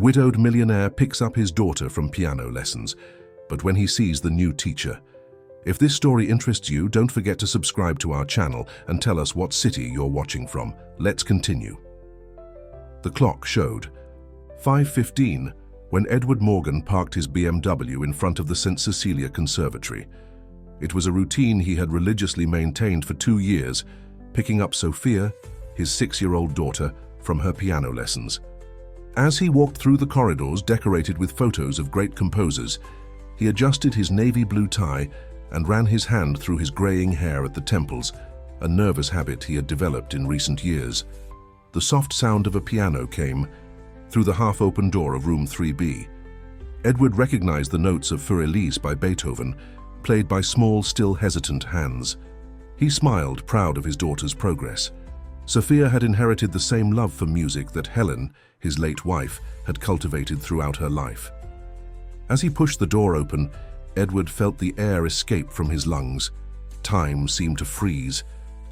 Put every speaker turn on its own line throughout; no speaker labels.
Widowed millionaire picks up his daughter from piano lessons, but when he sees the new teacher. If this story interests you, don't forget to subscribe to our channel and tell us what city you're watching from. Let's continue. The clock showed 5:15 when Edward Morgan parked his BMW in front of the St. Cecilia Conservatory. It was a routine he had religiously maintained for 2 years, picking up Sophia, his 6-year-old daughter, from her piano lessons. As he walked through the corridors decorated with photos of great composers, he adjusted his navy blue tie and ran his hand through his graying hair at the temples, a nervous habit he had developed in recent years. The soft sound of a piano came through the half-open door of room 3B. Edward recognized the notes of Für Elise by Beethoven, played by small, still hesitant hands. He smiled, proud of his daughter's progress. Sophia had inherited the same love for music that Helen, his late wife, had cultivated throughout her life. As he pushed the door open, Edward felt the air escape from his lungs. Time seemed to freeze.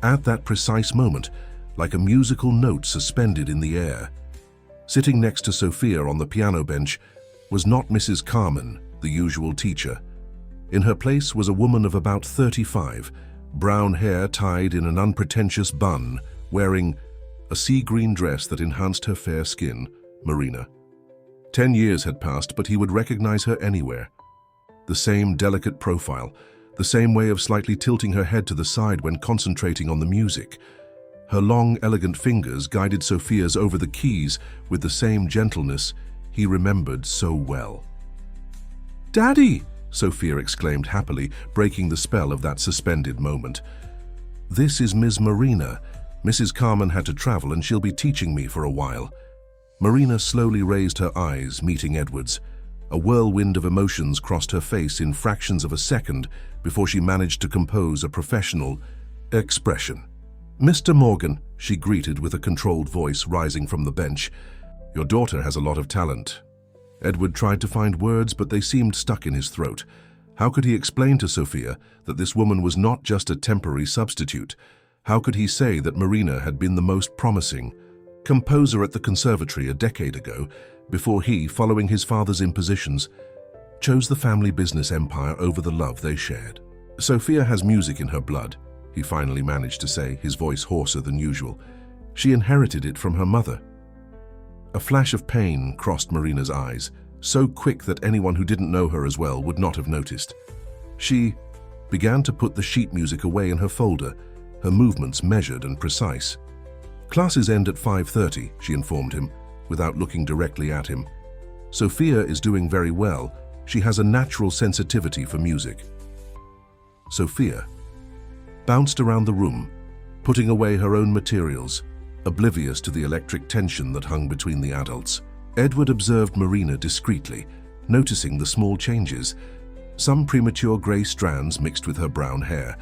At that precise moment, like a musical note suspended in the air. Sitting next to Sophia on the piano bench was not Mrs. Carmen, the usual teacher. In her place was a woman of about 35, brown hair tied in an unpretentious bun, wearing a sea-green dress that enhanced her fair skin, Marina. 10 years had passed, but he would recognize her anywhere. The same delicate profile, the same way of slightly tilting her head to the side when concentrating on the music. Her long, elegant fingers guided Sophia's over the keys with the same gentleness he remembered so well. "Daddy!" Sophia exclaimed happily, breaking the spell of that suspended moment. "This is Ms. Marina. Mrs. Carmen had to travel and she'll be teaching me for a while." Marina slowly raised her eyes, meeting Edward's. A whirlwind of emotions crossed her face in fractions of a second before she managed to compose a professional expression. "Mr. Morgan," she greeted with a controlled voice rising from the bench. "Your daughter has a lot of talent." Edward tried to find words, but they seemed stuck in his throat. How could he explain to Sophia that this woman was not just a temporary substitute? How could he say that Marina had been the most promising composer at the conservatory a decade ago, before he, following his father's impositions, chose the family business empire over the love they shared? "Sophia has music in her blood," he finally managed to say, his voice hoarser than usual. "She inherited it from her mother." A flash of pain crossed Marina's eyes, so quick that anyone who didn't know her as well would not have noticed. She began to put the sheet music away in her folder, her movements measured and precise. "Classes end at 5:30, she informed him, without looking directly at him. "Sophia is doing very well. She has a natural sensitivity for music." Sophia bounced around the room, putting away her own materials, oblivious to the electric tension that hung between the adults. Edward observed Marina discreetly, noticing the small changes. Some premature grey strands mixed with her brown hair,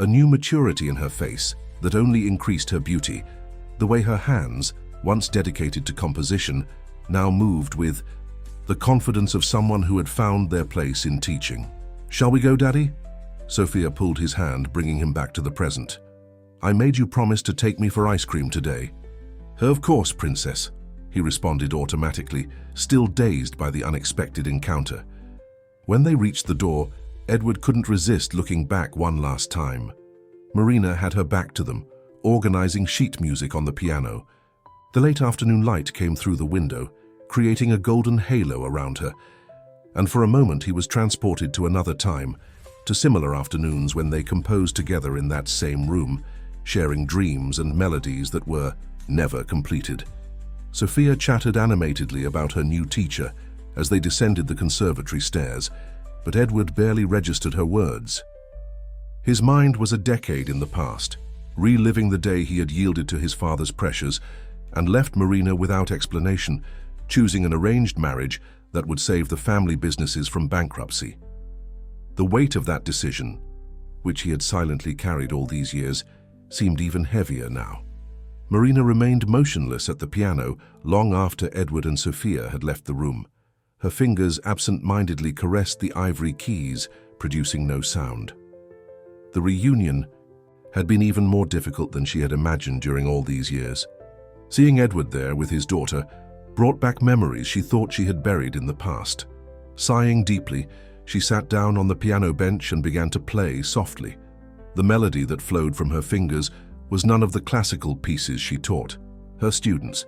a new maturity in her face that only increased her beauty. The way her hands, once dedicated to composition, now moved with the confidence of someone who had found their place in teaching. "Shall we go, Daddy?" Sophia pulled his hand, bringing him back to the present. "I made you promise to take me for ice cream today." "Of course, Princess," he responded automatically, still dazed by the unexpected encounter. When they reached the door, Edward couldn't resist looking back one last time. Marina had her back to them, organizing sheet music on the piano. The late afternoon light came through the window, creating a golden halo around her, and for a moment he was transported to another time, to similar afternoons when they composed together in that same room, sharing dreams and melodies that were never completed. Sophia chattered animatedly about her new teacher as they descended the conservatory stairs, but Edward barely registered her words. His mind was a decade in the past, reliving the day he had yielded to his father's pressures and left Marina without explanation, choosing an arranged marriage that would save the family businesses from bankruptcy. The weight of that decision, which he had silently carried all these years, seemed even heavier now. Marina remained motionless at the piano long after Edward and Sophia had left the room. Her fingers absent-mindedly caressed the ivory keys, producing no sound. The reunion had been even more difficult than she had imagined during all these years. Seeing Edward there with his daughter brought back memories she thought she had buried in the past. Sighing deeply, she sat down on the piano bench and began to play softly. The melody that flowed from her fingers was none of the classical pieces she taught her students,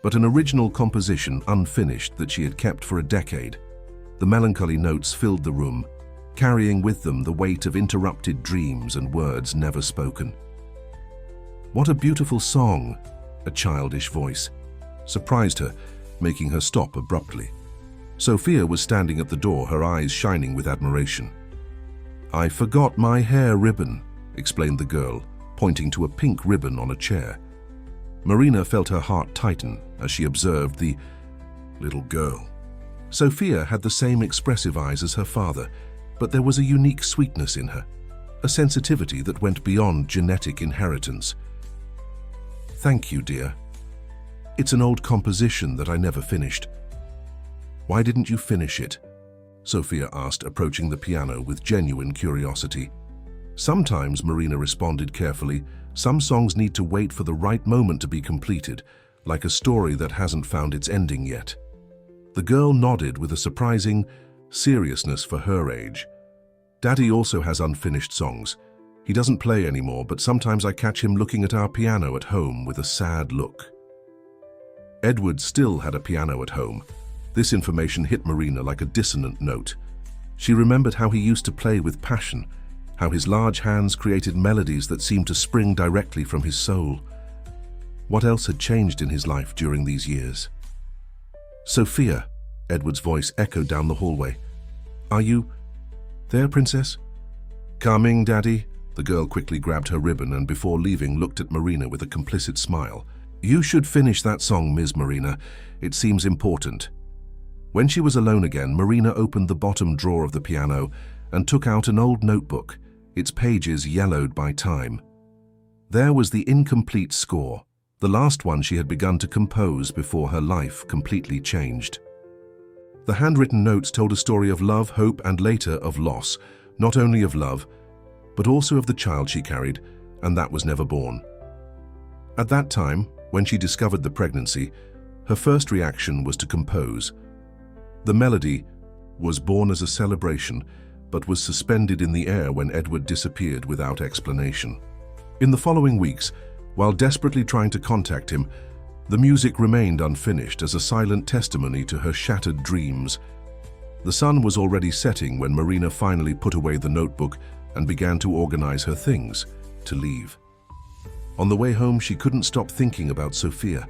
but an original composition unfinished that she had kept for a decade. The melancholy notes filled the room, carrying with them the weight of interrupted dreams and words never spoken. "What a beautiful song," a childish voice surprised her, making her stop abruptly. Sophia was standing at the door, her eyes shining with admiration. "I forgot my hair ribbon," explained the girl, pointing to a pink ribbon on a chair. Marina felt her heart tighten as she observed the little girl. Sophia had the same expressive eyes as her father, but there was a unique sweetness in her, a sensitivity that went beyond genetic inheritance. "Thank you, dear. It's an old composition that I never finished." "Why didn't you finish it?" Sophia asked, approaching the piano with genuine curiosity. "Sometimes," Marina responded carefully, "some songs need to wait for the right moment to be completed, like a story that hasn't found its ending yet." The girl nodded with a surprising seriousness for her age. "Daddy also has unfinished songs. He doesn't play anymore, but sometimes I catch him looking at our piano at home with a sad look." Edward still had a piano at home. This information hit Marina like a dissonant note. She remembered how he used to play with passion, how his large hands created melodies that seemed to spring directly from his soul. What else had changed in his life during these years? "Sophia," Edward's voice echoed down the hallway. "Are you there, princess?" "Coming, Daddy." The girl quickly grabbed her ribbon and before leaving looked at Marina with a complicit smile. "You should finish that song, Ms. Marina. It seems important." When she was alone again, Marina opened the bottom drawer of the piano and took out an old notebook, its pages yellowed by time. There was the incomplete score, the last one she had begun to compose before her life completely changed. The handwritten notes told a story of love, hope, and later of loss, not only of love, but also of the child she carried, and that was never born. At that time, when she discovered the pregnancy, her first reaction was to compose. The melody was born as a celebration, but was suspended in the air when Edward disappeared without explanation. In the following weeks, while desperately trying to contact him, the music remained unfinished as a silent testimony to her shattered dreams. The sun was already setting when Marina finally put away the notebook and began to organize her things to leave. On the way home, she couldn't stop thinking about Sophia.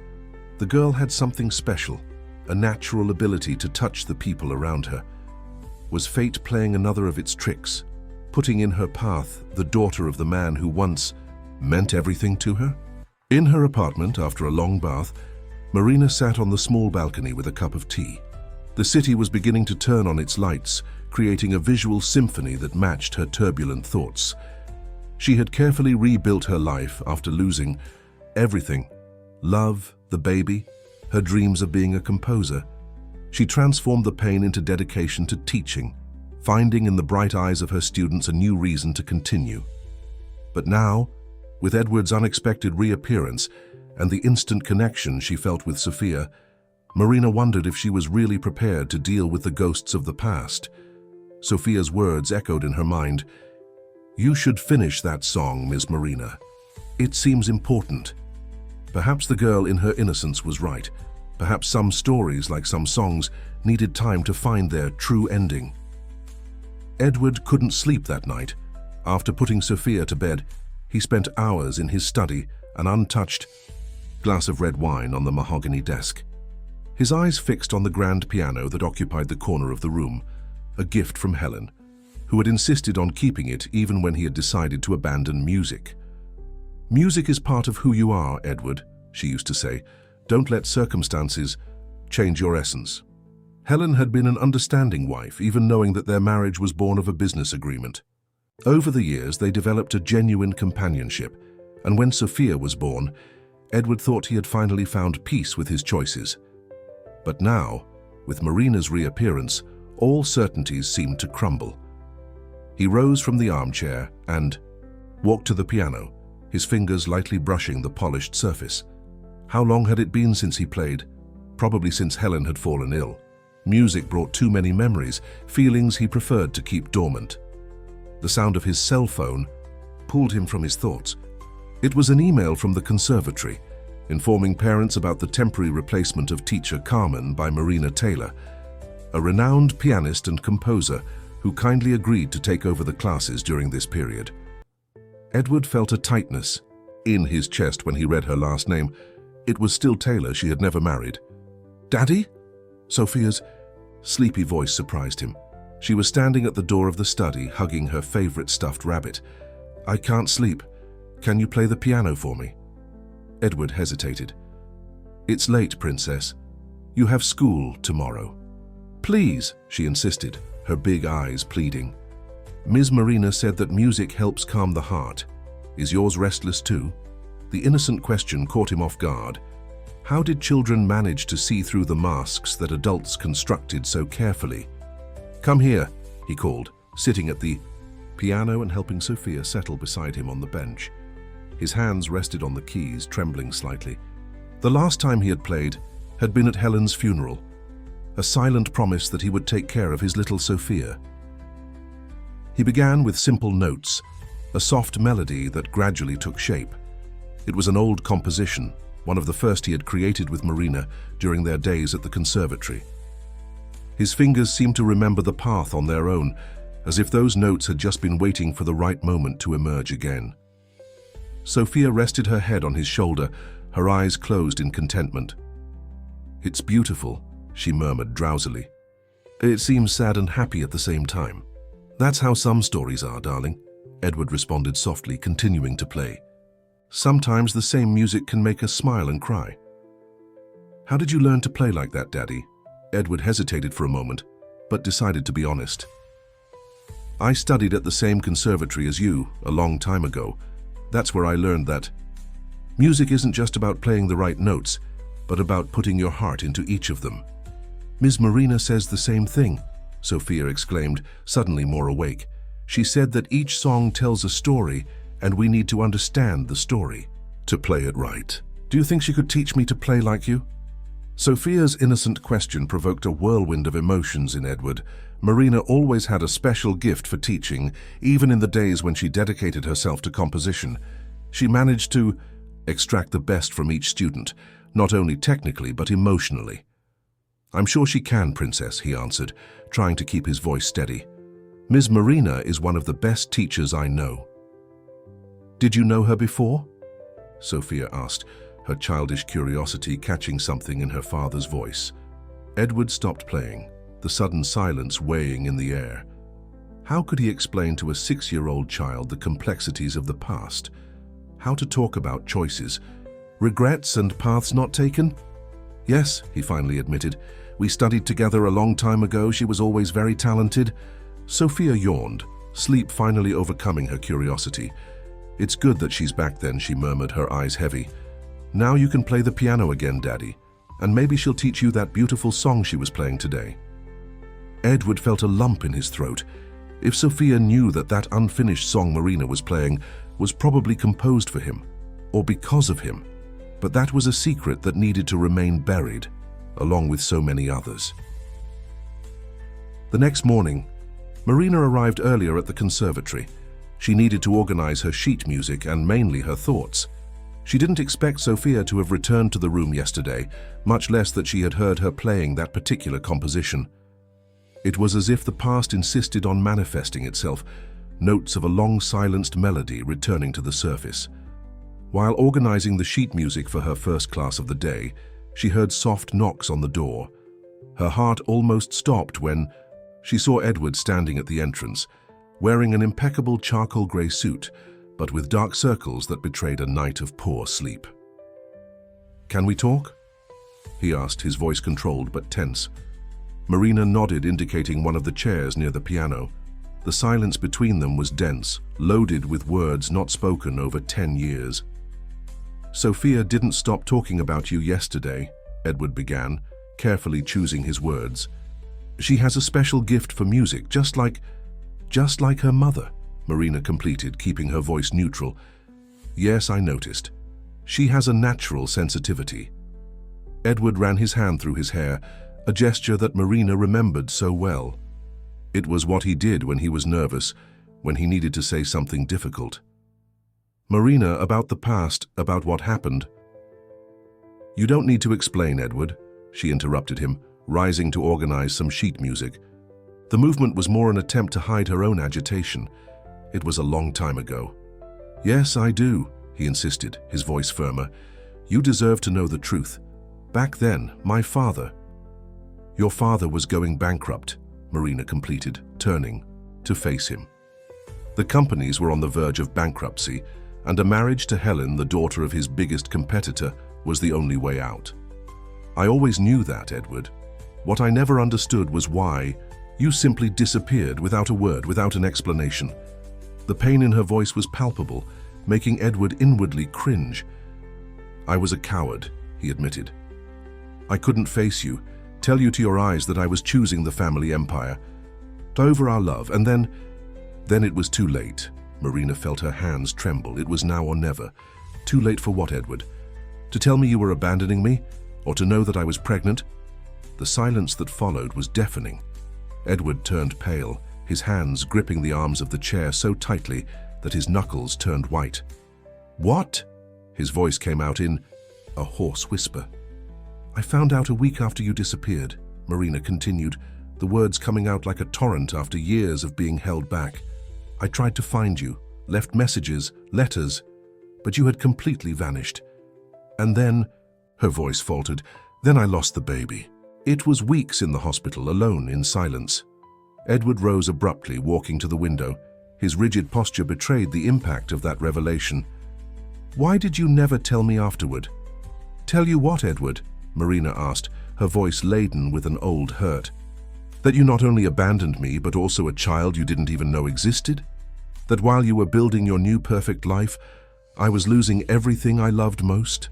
The girl had something special, a natural ability to touch the people around her. Was fate playing another of its tricks, putting in her path the daughter of the man who once meant everything to her? In her apartment, after a long bath, Marina sat on the small balcony with a cup of tea. The city was beginning to turn on its lights, creating a visual symphony that matched her turbulent thoughts. She had carefully rebuilt her life after losing everything: love, the baby, her dreams of being a composer. She transformed the pain into dedication to teaching, finding in the bright eyes of her students a new reason to continue. But now, with Edward's unexpected reappearance and the instant connection she felt with Sophia, Marina wondered if she was really prepared to deal with the ghosts of the past. Sophia's words echoed in her mind. "You should finish that song, Ms. Marina. It seems important." Perhaps the girl in her innocence was right. Perhaps some stories, like some songs, needed time to find their true ending. Edward couldn't sleep that night. After putting Sophia to bed, he spent hours in his study, an untouched glass of red wine on the mahogany desk. His eyes fixed on the grand piano that occupied the corner of the room, a gift from Helen, who had insisted on keeping it even when he had decided to abandon music. "Music is part of who you are, Edward," she used to say. "Don't let circumstances change your essence." Helen had been an understanding wife, even knowing that their marriage was born of a business agreement. Over the years, they developed a genuine companionship, and when Sophia was born, Edward thought he had finally found peace with his choices. But now, with Marina's reappearance, all certainties seemed to crumble. He rose from the armchair and walked to the piano, his fingers lightly brushing the polished surface. How long had it been since he played? probably since Helen had fallen ill. Music brought too many memories, feelings he preferred to keep dormant. The sound of his cell phone pulled him from his thoughts. It was an email from the conservatory, informing parents about the temporary replacement of teacher Carmen by Marina Taylor, a renowned pianist and composer who kindly agreed to take over the classes during this period. Edward felt a tightness in his chest when he read her last name. It was still Taylor, she had never married. "Daddy?" Sophia's sleepy voice surprised him. She was standing at the door of the study, hugging her favorite stuffed rabbit. "I can't sleep. Can you play the piano for me?" Edward hesitated. "It's late, Princess. You have school tomorrow." "Please," she insisted, her big eyes pleading. "Ms. Marina said that music helps calm the heart. Is yours restless too?" The innocent question caught him off guard. How did children manage to see through the masks that adults constructed so carefully? "Come here," he called, sitting at the piano and helping Sophia settle beside him on the bench. His hands rested on the keys, trembling slightly. The last time he had played had been at Helen's funeral, a silent promise that he would take care of his little Sophia. He began with simple notes, a soft melody that gradually took shape. It was an old composition, one of the first he had created with Marina during their days at the conservatory. His fingers seemed to remember the path on their own, as if those notes had just been waiting for the right moment to emerge again. Sophia rested her head on his shoulder, her eyes closed in contentment. "It's beautiful," she murmured drowsily. "It seems sad and happy at the same time." "That's how some stories are, darling," Edward responded softly, continuing to play. "Sometimes the same music can make us smile and cry." "How did you learn to play like that, Daddy?" Edward hesitated for a moment, but decided to be honest. "I studied at the same conservatory as you a long time ago. That's where I learned that music isn't just about playing the right notes, but about putting your heart into each of them." "Ms. Marina says the same thing," Sophia exclaimed, suddenly more awake. "She said that each song tells a story, and we need to understand the story to play it right. Do you think she could teach me to play like you?" Sophia's innocent question provoked a whirlwind of emotions in Edward. Marina always had a special gift for teaching, even in the days when she dedicated herself to composition. She managed to extract the best from each student, not only technically but emotionally. "I'm sure she can, Princess," he answered, trying to keep his voice steady. "Ms. Marina is one of the best teachers I know." "Did you know her before?" Sophia asked, her childish curiosity catching something in her father's voice. Edward stopped playing, the sudden silence weighing in the air. How could he explain to a 6-year-old child the complexities of the past? How to talk about choices, regrets and paths not taken? "Yes," he finally admitted. "We studied together a long time ago. She was always very talented." Sophia yawned, sleep finally overcoming her curiosity. "It's good that she's back then," she murmured, her eyes heavy. "Now you can play the piano again, Daddy, and maybe she'll teach you that beautiful song she was playing today." Edward felt a lump in his throat. If Sophia knew that that unfinished song Marina was playing was probably composed for him, or because of him, but that was a secret that needed to remain buried, along with so many others. The next morning, Marina arrived earlier at the conservatory. She needed to organize her sheet music and mainly her thoughts. She didn't expect Sophia to have returned to the room yesterday, much less that she had heard her playing that particular composition. It was as if the past insisted on manifesting itself, notes of a long-silenced melody returning to the surface. While organizing the sheet music for her first class of the day, she heard soft knocks on the door. Her heart almost stopped when she saw Edward standing at the entrance, wearing an impeccable charcoal grey suit, but with dark circles that betrayed a night of poor sleep. "Can we talk?" he asked, his voice controlled but tense. Marina nodded, indicating one of the chairs near the piano. The silence between them was dense, loaded with words not spoken over 10 years. "Sophia didn't stop talking about you yesterday," Edward began, carefully choosing his words. "She has a special gift for music, just like her mother," Marina completed, keeping her voice neutral. "Yes, I noticed. She has a natural sensitivity." Edward ran his hand through his hair, a gesture that Marina remembered so well. It was what he did when he was nervous, when he needed to say something difficult. Marina, about the past, about what happened. "You don't need to explain, Edward," she interrupted him, rising to organize some sheet music. The movement was more an attempt to hide her own agitation. It was a long time ago. "Yes, I do," he insisted, his voice firmer. "You deserve to know the truth. Back then, my father—" "Your father was going bankrupt," Marina completed, turning to face him. The companies were on the verge of bankruptcy, and a marriage to Helen, the daughter of his biggest competitor, was the only way out. "I always knew that, Edward. What I never understood was why you simply disappeared without a word, without an explanation." The pain in her voice was palpable, making Edward inwardly cringe. "I was a coward," he admitted. "I couldn't face you, tell you to your eyes that I was choosing the family empire, over our love, and then it was too late." Marina felt her hands tremble. It was now or never. Too late for what, Edward? To tell me you were abandoning me? Or to know that I was pregnant? The silence that followed was deafening. Edward turned pale, his hands gripping the arms of the chair so tightly that his knuckles turned white. "What?" His voice came out in a hoarse whisper. "I found out a week after you disappeared," Marina continued, the words coming out like a torrent after years of being held back. "I tried to find you, left messages, letters, but you had completely vanished. And then," her voice faltered, "then I lost the baby." It was weeks in the hospital, alone in silence. Edward rose abruptly, walking to the window. His rigid posture betrayed the impact of that revelation. "Why did you never tell me afterward?" "Tell you what, Edward?" Marina asked, her voice laden with an old hurt. "That you not only abandoned me, but also a child you didn't even know existed? That while you were building your new perfect life, I was losing everything I loved most?"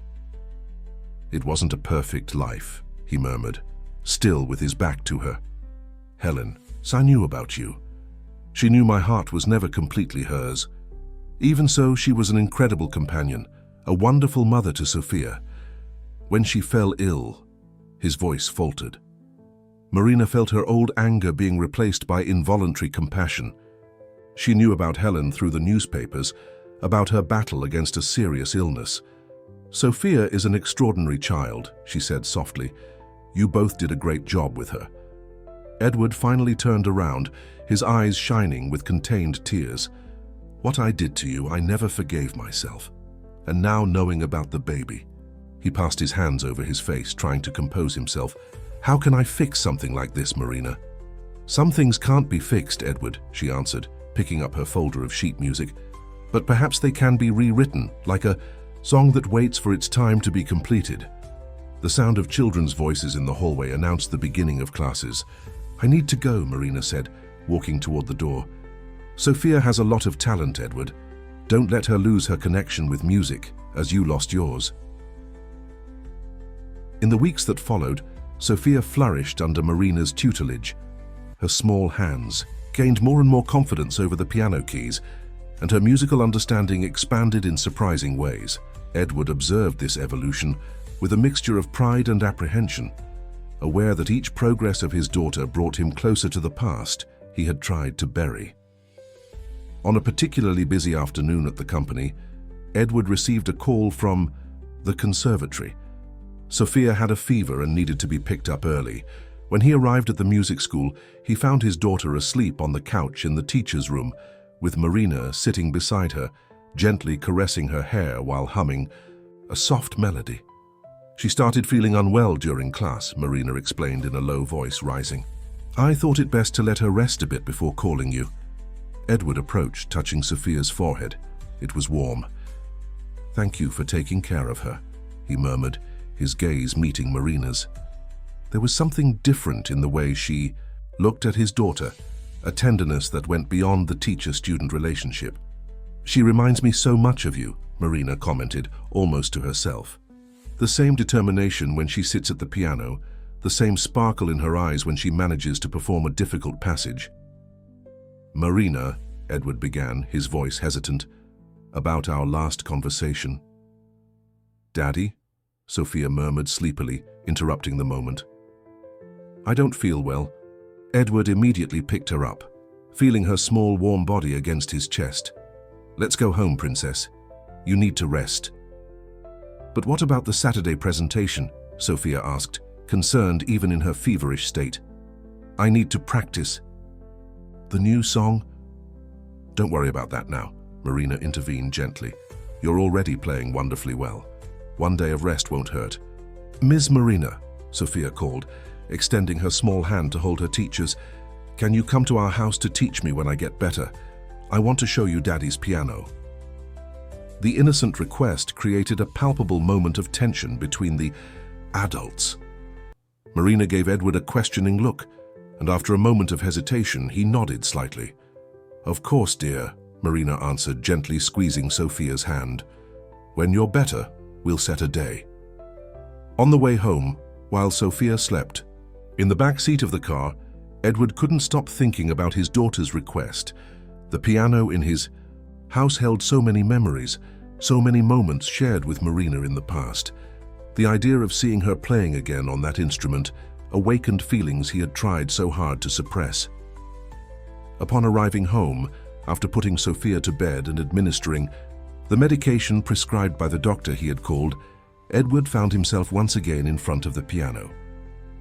"It wasn't a perfect life," he murmured, still with his back to her. "Helen, I knew about you. She knew my heart was never completely hers. Even so, she was an incredible companion, a wonderful mother to Sophia. When she fell ill," his voice faltered. Marina felt her old anger being replaced by involuntary compassion. She knew about Helen through the newspapers, about her battle against a serious illness. "Sophia is an extraordinary child," she said softly. "You both did a great job with her." Edward finally turned around, his eyes shining with contained tears. "What I did to you, I never forgave myself. And now knowing about the baby." He passed his hands over his face, trying to compose himself. "How can I fix something like this, Marina?" "Some things can't be fixed, Edward," she answered, picking up her folder of sheet music. "But perhaps they can be rewritten, like a song that waits for its time to be completed." The sound of children's voices in the hallway announced the beginning of classes. "I need to go," Marina said, walking toward the door. "Sophia has a lot of talent, Edward. Don't let her lose her connection with music, as you lost yours." In the weeks that followed, Sophia flourished under Marina's tutelage. Her small hands gained more and more confidence over the piano keys, and her musical understanding expanded in surprising ways. Edward observed this evolution with a mixture of pride and apprehension, aware that each progress of his daughter brought him closer to the past he had tried to bury. On a particularly busy afternoon at the company, Edward received a call from the conservatory. Sophia had a fever and needed to be picked up early. When he arrived at the music school, he found his daughter asleep on the couch in the teacher's room, with Marina sitting beside her, gently caressing her hair while humming a soft melody. "She started feeling unwell during class," Marina explained in a low voice, rising. "I thought it best to let her rest a bit before calling you." Edward approached, touching Sophia's forehead. It was warm. "Thank you for taking care of her," he murmured, his gaze meeting Marina's. There was something different in the way she looked at his daughter, a tenderness that went beyond the teacher-student relationship. "She reminds me so much of you," Marina commented, almost to herself. The same determination when she sits at the piano, the same sparkle in her eyes when she manages to perform a difficult passage. "Marina," Edward began, his voice hesitant, "about our last conversation." "Daddy?" Sophia murmured sleepily, interrupting the moment. I don't feel well. Edward immediately picked her up, feeling her small, warm body against his chest. Let's go home, Princess. You need to rest. But what about the Saturday presentation? Sophia asked, concerned even in her feverish state. I need to practice. The new song? Don't worry about that now, Marina intervened gently. You're already playing wonderfully well. One day of rest won't hurt. Ms. Marina, Sophia called, extending her small hand to hold her teacher's. Can you come to our house to teach me when I get better? I want to show you Daddy's piano. The innocent request created a palpable moment of tension between the adults. Marina gave Edward a questioning look, and after a moment of hesitation, he nodded slightly. Of course, dear, Marina answered, gently squeezing Sophia's hand. When you're better, we'll set a day. On the way home, while Sophia slept, in the back seat of the car, Edward couldn't stop thinking about his daughter's request. The piano in his house held so many memories, so many moments shared with Marina in the past. The idea of seeing her playing again on that instrument awakened feelings he had tried so hard to suppress. Upon arriving home, after putting Sophia to bed and administering the medication prescribed by the doctor he had called, Edward found himself once again in front of the piano.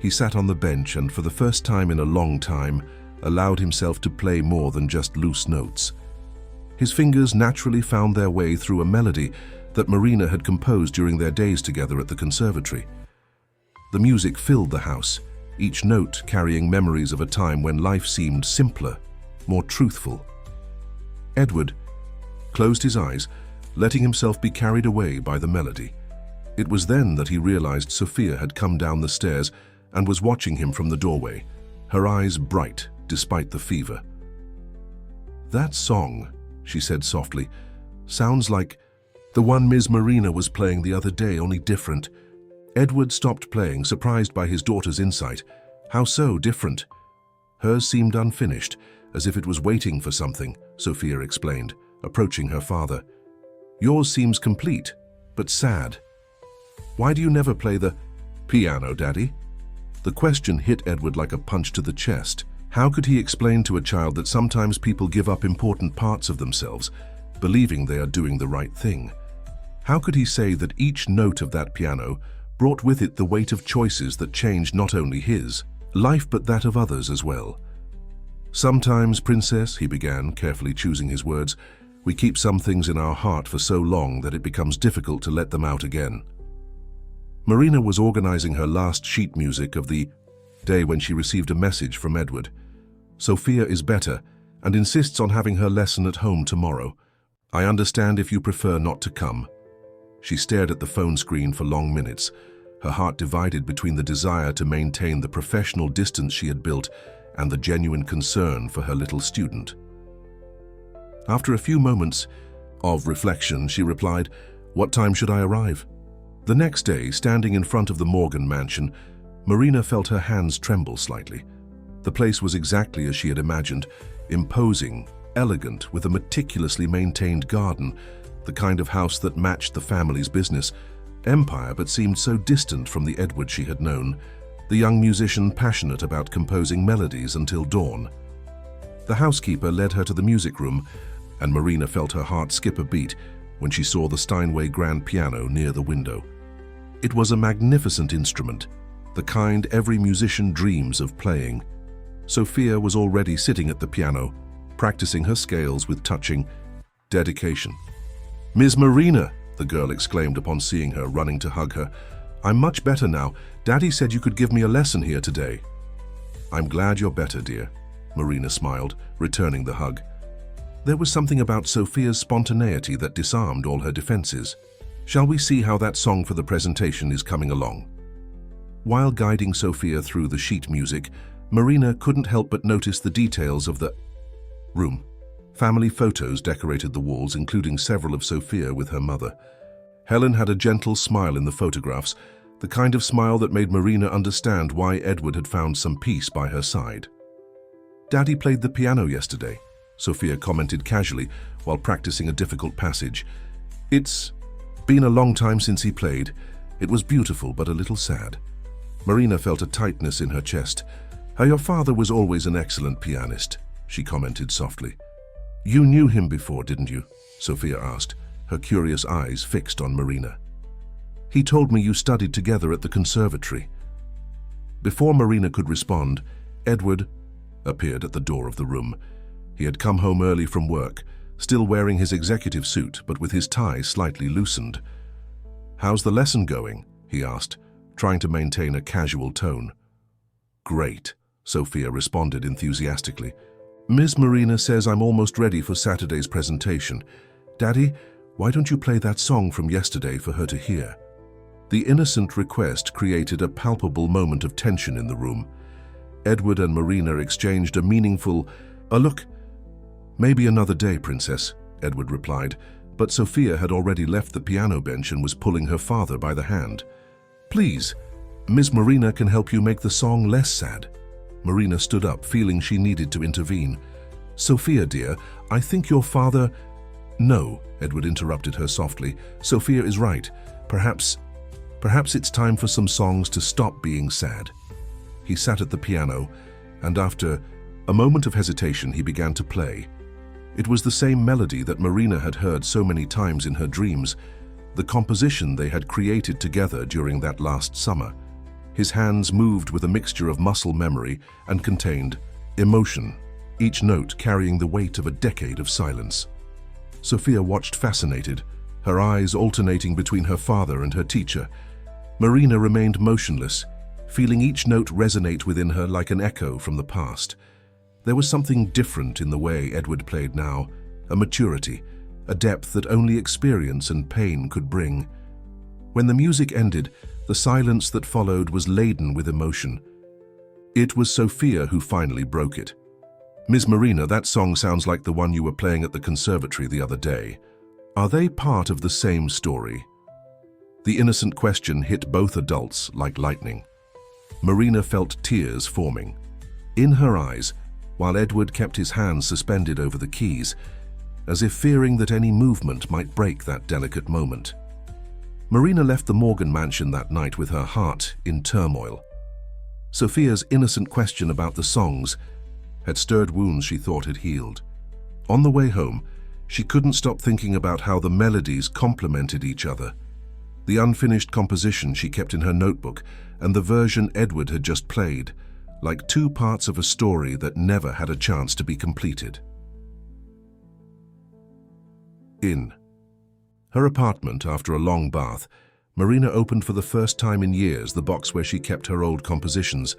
He sat on the bench and, for the first time in a long time, allowed himself to play more than just loose notes. His fingers naturally found their way through a melody that Marina had composed during their days together at the conservatory. The music filled the house, each note carrying memories of a time when life seemed simpler, more truthful. Edward closed his eyes, letting himself be carried away by the melody. It was then that he realized Sophia had come down the stairs and was watching him from the doorway, her eyes bright despite the fever. That song, she said softly, sounds like the one Ms. Marina was playing the other day, only different. Edward stopped playing, surprised by his daughter's insight. How so different? Hers seemed unfinished, as if it was waiting for something, Sophia explained, approaching her father. Yours seems complete, but sad. Why do you never play the piano, Daddy? The question hit Edward like a punch to the chest. How could he explain to a child that sometimes people give up important parts of themselves, believing they are doing the right thing? How could he say that each note of that piano brought with it the weight of choices that changed not only his life but that of others as well? Sometimes, Princess, he began, carefully choosing his words, we keep some things in our heart for so long that it becomes difficult to let them out again. Marina was organizing her last sheet music of the day when she received a message from Edward. Sophia is better and insists on having her lesson at home tomorrow. I understand if you prefer not to come. She stared at the phone screen for long minutes, her heart divided between the desire to maintain the professional distance she had built and the genuine concern for her little student. After a few moments of reflection, she replied, What time should I arrive? The next day, standing in front of the Morgan mansion, Marina felt her hands tremble slightly. The place was exactly as she had imagined, imposing, elegant, with a meticulously maintained garden, the kind of house that matched the family's business empire but seemed so distant from the Edward she had known, the young musician passionate about composing melodies until dawn. The housekeeper led her to the music room, and Marina felt her heart skip a beat when she saw the Steinway grand piano near the window. It was a magnificent instrument, the kind every musician dreams of playing. Sophia was already sitting at the piano, practicing her scales with touching dedication. Ms. Marina, the girl exclaimed upon seeing her, running to hug her. I'm much better now. Daddy said you could give me a lesson here today. I'm glad you're better, dear, Marina smiled, returning the hug. There was something about Sophia's spontaneity that disarmed all her defenses. Shall we see how that song for the presentation is coming along? While guiding Sophia through the sheet music, Marina couldn't help but notice the details of the room. Family photos decorated the walls, including several of Sophia with her mother. Helen had a gentle smile in the photographs, the kind of smile that made Marina understand why Edward had found some peace by her side. Daddy played the piano yesterday, Sophia commented casually while practicing a difficult passage. It's been a long time since he played. It was beautiful but a little sad. Marina felt a tightness in her chest. Your father was always an excellent pianist, she commented softly. You knew him before, didn't you? Sophia asked, her curious eyes fixed on Marina. He told me you studied together at the conservatory. Before Marina could respond, Edward appeared at the door of the room. He had come home early from work, still wearing his executive suit but with his tie slightly loosened. How's the lesson going? He asked, trying to maintain a casual tone. Great, Sophia responded enthusiastically. Ms. Marina says I'm almost ready for Saturday's presentation. Daddy, why don't you play that song from yesterday for her to hear? The innocent request created a palpable moment of tension in the room. Edward and Marina exchanged a meaningful, look. Maybe another day, Princess, Edward replied, but Sophia had already left the piano bench and was pulling her father by the hand. Please, Ms. Marina can help you make the song less sad. Marina stood up, feeling she needed to intervene. Sophia, dear, I think your father… No, Edward interrupted her softly. Sophia is right. Perhaps it's time for some songs to stop being sad. He sat at the piano, and after a moment of hesitation, he began to play. It was the same melody that Marina had heard so many times in her dreams, the composition they had created together during that last summer. His hands moved with a mixture of muscle memory and contained emotion, each note carrying the weight of a decade of silence. Sophia watched fascinated, her eyes alternating between her father and her teacher. Marina remained motionless, feeling each note resonate within her like an echo from the past. There was something different in the way Edward played now, a maturity, a depth that only experience and pain could bring. When the music ended, the silence that followed was laden with emotion. It was Sophia who finally broke it. Ms. Marina, that song sounds like the one you were playing at the conservatory the other day. Are they part of the same story? The innocent question hit both adults like lightning. Marina felt tears forming. In her eyes, while Edward kept his hands suspended over the keys, as if fearing that any movement might break that delicate moment. Marina left the Morgan mansion that night with her heart in turmoil. Sophia's innocent question about the songs had stirred wounds she thought had healed. On the way home, she couldn't stop thinking about how the melodies complemented each other. The unfinished composition she kept in her notebook and the version Edward had just played, like two parts of a story that never had a chance to be completed. In her apartment, after a long bath, Marina opened for the first time in years the box where she kept her old compositions.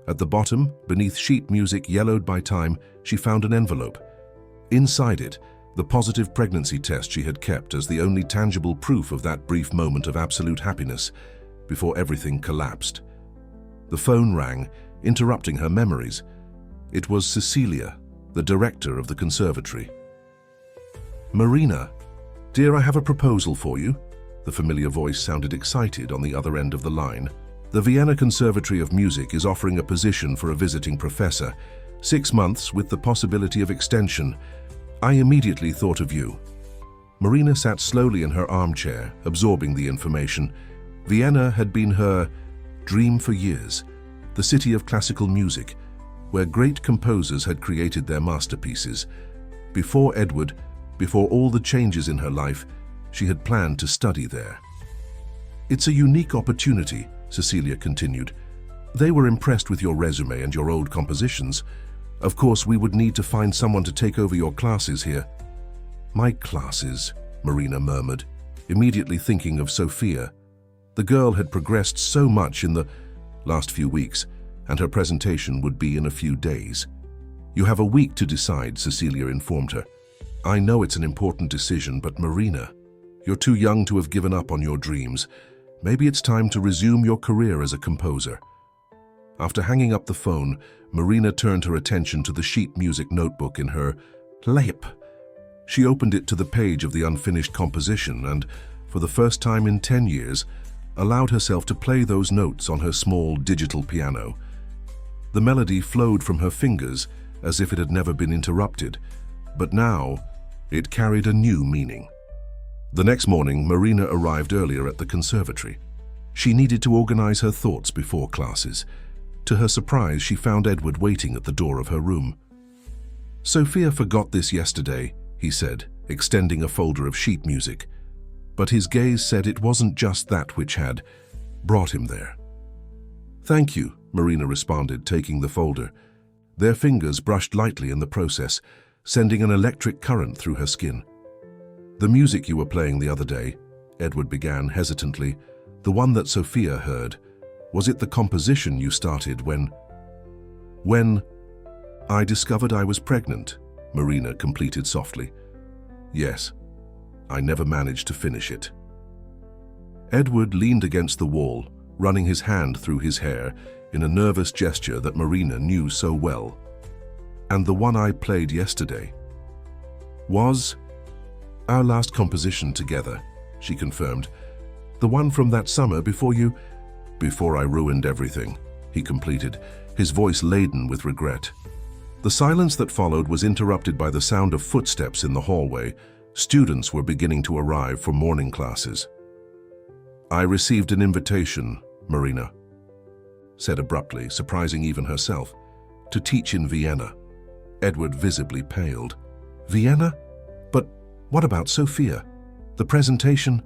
At the bottom, beneath sheet music yellowed by time, she found an envelope. Inside it, the positive pregnancy test she had kept as the only tangible proof of that brief moment of absolute happiness before everything collapsed. The phone rang, interrupting her memories. It was Cecilia, the director of the conservatory. Marina, dear, I have a proposal for you. The familiar voice sounded excited on the other end of the line. The Vienna Conservatory of Music is offering a position for a visiting professor, 6 months with the possibility of extension. I immediately thought of you. Marina sat slowly in her armchair, absorbing the information. Vienna had been her dream for years, the city of classical music, where great composers had created their masterpieces. Before Edward, before all the changes in her life, she had planned to study there. It's a unique opportunity, Cecilia continued. They were impressed with your resume and your old compositions. Of course, we would need to find someone to take over your classes here. My classes, Marina murmured, immediately thinking of Sophia. The girl had progressed so much in the last few weeks, and her presentation would be in a few days. You have a week to decide, Cecilia informed her. I know it's an important decision, but Marina, you're too young to have given up on your dreams. Maybe it's time to resume your career as a composer. After hanging up the phone, Marina turned her attention to the sheet music notebook in her lap. She opened it to the page of the unfinished composition and, for the first time in 10 years, allowed herself to play those notes on her small digital piano. The melody flowed from her fingers as if it had never been interrupted, but now it carried a new meaning. The next morning, Marina arrived earlier at the conservatory. She needed to organize her thoughts before classes. To her surprise, she found Edward waiting at the door of her room. "Sophia forgot this yesterday," he said, extending a folder of sheet music. But his gaze said it wasn't just that which had brought him there. "Thank you," Marina responded, taking the folder. Their fingers brushed lightly in the process, sending an electric current through her skin. "The music you were playing the other day," Edward began hesitantly, "the one that Sophia heard, was it the composition you started when I discovered I was pregnant?" Marina completed softly. "Yes. I never managed to finish it." Edward leaned against the wall, running his hand through his hair in a nervous gesture that Marina knew so well. "And the one I played yesterday was our last composition together," she confirmed. "The one from that summer before I ruined everything," he completed, his voice laden with regret. The silence that followed was interrupted by the sound of footsteps in the hallway. Students were beginning to arrive for morning classes. "I received an invitation," Marina said abruptly, surprising even herself, "to teach in Vienna." Edward visibly paled. "Vienna? But what about Sophia? The presentation?"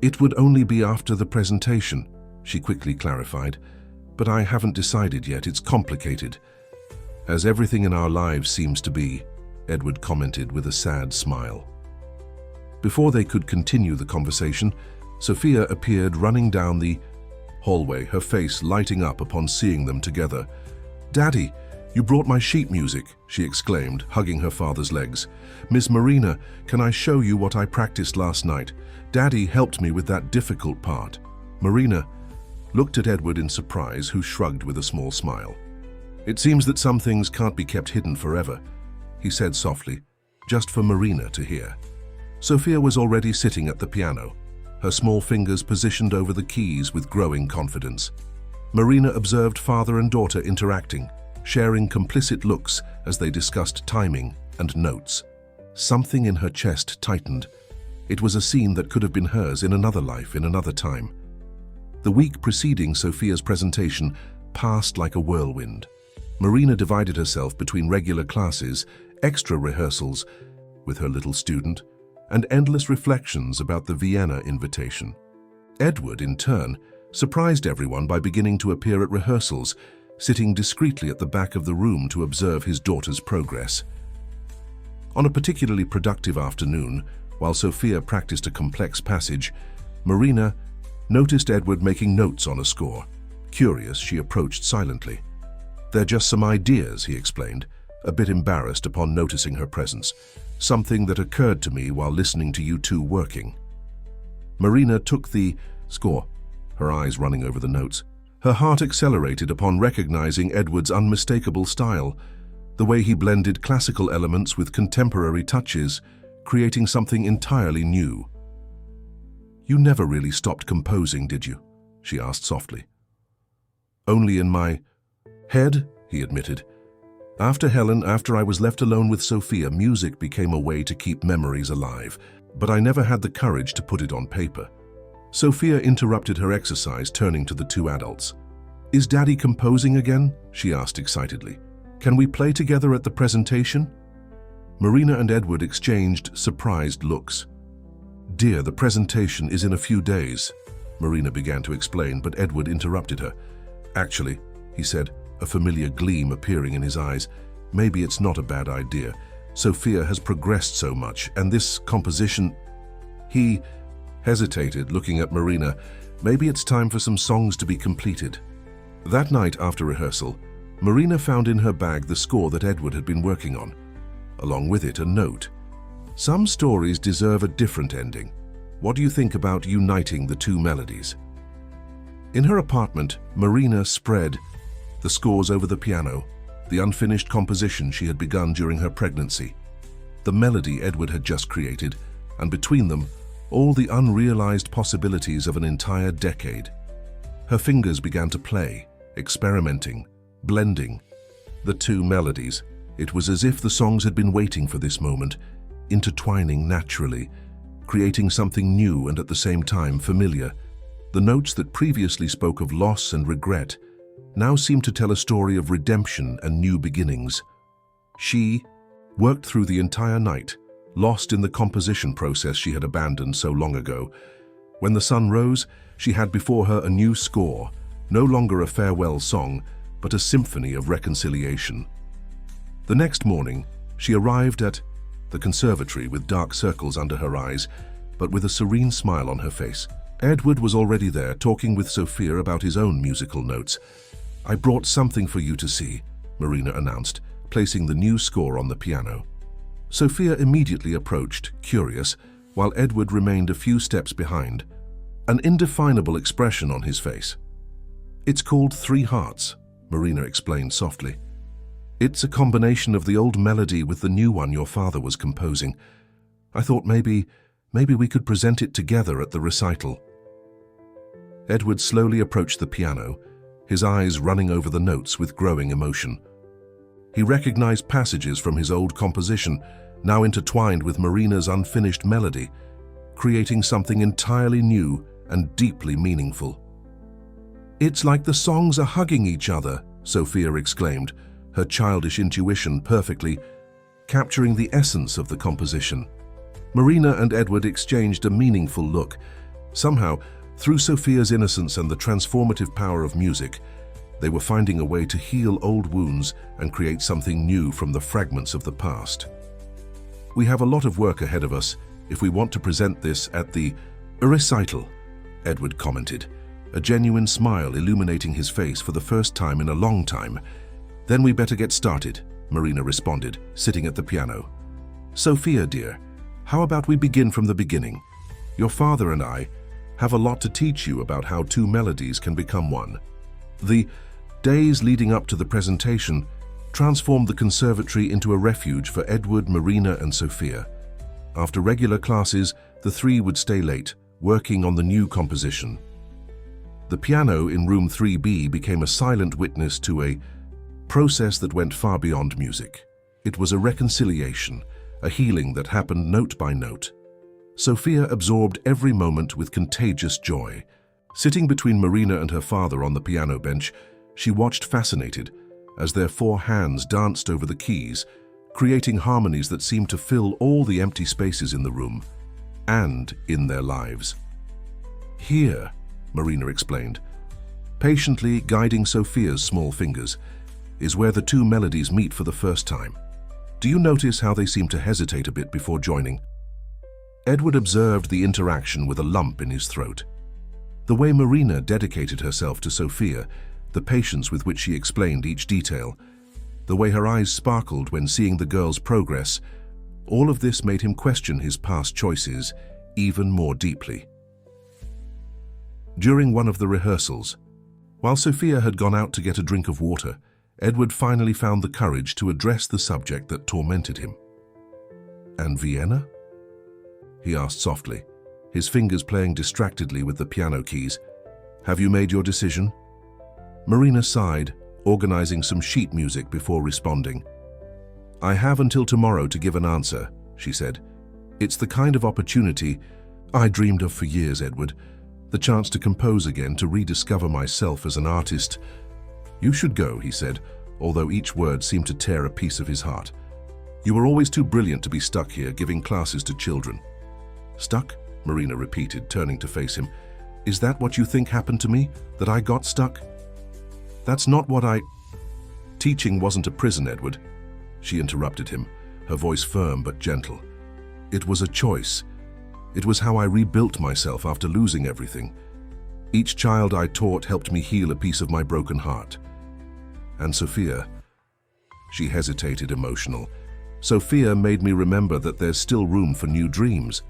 "It would only be after the presentation," she quickly clarified. "But I haven't decided yet. It's complicated." "As everything in our lives seems to be," Edward commented with a sad smile. Before they could continue the conversation, Sophia appeared running down the hallway, her face lighting up upon seeing them together. "Daddy, you brought my sheet music," she exclaimed, hugging her father's legs. "Miss Marina, can I show you what I practiced last night? Daddy helped me with that difficult part." Marina looked at Edward in surprise, who shrugged with a small smile. "It seems that some things can't be kept hidden forever," he said softly, just for Marina to hear. Sophia was already sitting at the piano, her small fingers positioned over the keys with growing confidence. Marina observed father and daughter interacting, sharing complicit looks as they discussed timing and notes. Something in her chest tightened. It was a scene that could have been hers in another life, in another time. The week preceding Sophia's presentation passed like a whirlwind. Marina divided herself between regular classes, extra rehearsals with her little student, and endless reflections about the Vienna invitation. Edward, in turn, surprised everyone by beginning to appear at rehearsals, sitting discreetly at the back of the room to observe his daughter's progress. On a particularly productive afternoon, while Sophia practiced a complex passage, Marina noticed Edward making notes on a score. Curious, she approached silently. "They're just some ideas," he explained, a bit embarrassed upon noticing her presence. "Something that occurred to me while listening to you two working." Marina took the score, her eyes running over the notes. Her heart accelerated upon recognizing Edward's unmistakable style, the way he blended classical elements with contemporary touches, creating something entirely new. "You never really stopped composing, did you?" she asked softly. "Only in my head," he admitted. After I was left alone with Sophia, music became a way to keep memories alive, but I never had the courage to put it on paper." Sophia interrupted her exercise, turning to the two adults. "Is Daddy composing again?" she asked excitedly. "Can we play together at the presentation?" Marina and Edward exchanged surprised looks. "Dear, the presentation is in a few days," Marina began to explain, but Edward interrupted her. "Actually," he said, a familiar gleam appearing in his eyes, "maybe it's not a bad idea. Sophia has progressed so much, and this composition—" He hesitated, looking at Marina. "Maybe it's time for some songs to be completed." That night after rehearsal, Marina found in her bag the score that Edward had been working on. Along with it, a note. "Some stories deserve a different ending. What do you think about uniting the two melodies?" In her apartment, Marina spread the scores over the piano, the unfinished composition she had begun during her pregnancy, the melody Edward had just created, and between them, all the unrealized possibilities of an entire decade. Her fingers began to play, experimenting, blending the two melodies. It was as if the songs had been waiting for this moment, intertwining naturally, creating something new and at the same time familiar. The notes that previously spoke of loss and regret now seemed to tell a story of redemption and new beginnings. She worked through the entire night, lost in the composition process she had abandoned so long ago. When the sun rose, she had before her a new score, no longer a farewell song, but a symphony of reconciliation. The next morning, she arrived at the conservatory with dark circles under her eyes, but with a serene smile on her face. Edward was already there, talking with Sophia about his own musical notes. "I brought something for you to see," Marina announced, placing the new score on the piano. Sophia immediately approached, curious, while Edward remained a few steps behind, an indefinable expression on his face. "It's called Three Hearts," Marina explained softly. "It's a combination of the old melody with the new one your father was composing. I thought maybe we could present it together at the recital." Edward slowly approached the piano, his eyes running over the notes with growing emotion. He recognized passages from his old composition, now intertwined with Marina's unfinished melody, creating something entirely new and deeply meaningful. "It's like the songs are hugging each other," Sophia exclaimed, her childish intuition perfectly capturing the essence of the composition. Marina and Edward exchanged a meaningful look. Somehow, through Sophia's innocence and the transformative power of music, they were finding a way to heal old wounds and create something new from the fragments of the past. "We have a lot of work ahead of us if we want to present this at the recital," Edward commented, a genuine smile illuminating his face for the first time in a long time. "Then we better get started," Marina responded, sitting at the piano. "Sophia, dear, how about we begin from the beginning? Your father and I have a lot to teach you about how two melodies can become one." The days leading up to the presentation transformed the conservatory into a refuge for Edward, Marina, and Sophia. After regular classes, the three would stay late, working on the new composition. The piano in room 3B became a silent witness to a process that went far beyond music. It was a reconciliation, a healing that happened note by note. Sophia absorbed every moment with contagious joy. Sitting between Marina and her father on the piano bench, she watched fascinated as their four hands danced over the keys, creating harmonies that seemed to fill all the empty spaces in the room and in their lives. "Here," Marina explained, patiently guiding Sophia's small fingers, "is where the two melodies meet for the first time. Do you notice how they seem to hesitate a bit before joining?" Edward observed the interaction with a lump in his throat. The way Marina dedicated herself to Sophia, the patience with which she explained each detail, the way her eyes sparkled when seeing the girl's progress, all of this made him question his past choices even more deeply. During one of the rehearsals, while Sophia had gone out to get a drink of water, Edward finally found the courage to address the subject that tormented him. "And Vienna?" he asked softly, his fingers playing distractedly with the piano keys. "Have you made your decision?" Marina sighed, organizing some sheet music before responding. "I have until tomorrow to give an answer," she said. "It's the kind of opportunity I dreamed of for years, Edward. The chance to compose again, to rediscover myself as an artist." "You should go," he said, although each word seemed to tear a piece of his heart. "You were always too brilliant to be stuck here giving classes to children." "Stuck?" Marina repeated, turning to face him. "Is that what you think happened to me? That I got stuck?" "That's not what I—" "Teaching wasn't a prison, Edward," she interrupted him, her voice firm but gentle. "It was a choice. It was how I rebuilt myself after losing everything. Each child I taught helped me heal a piece of my broken heart. And Sophia—" She hesitated, emotional. "Sophia made me remember that there's still room for new dreams."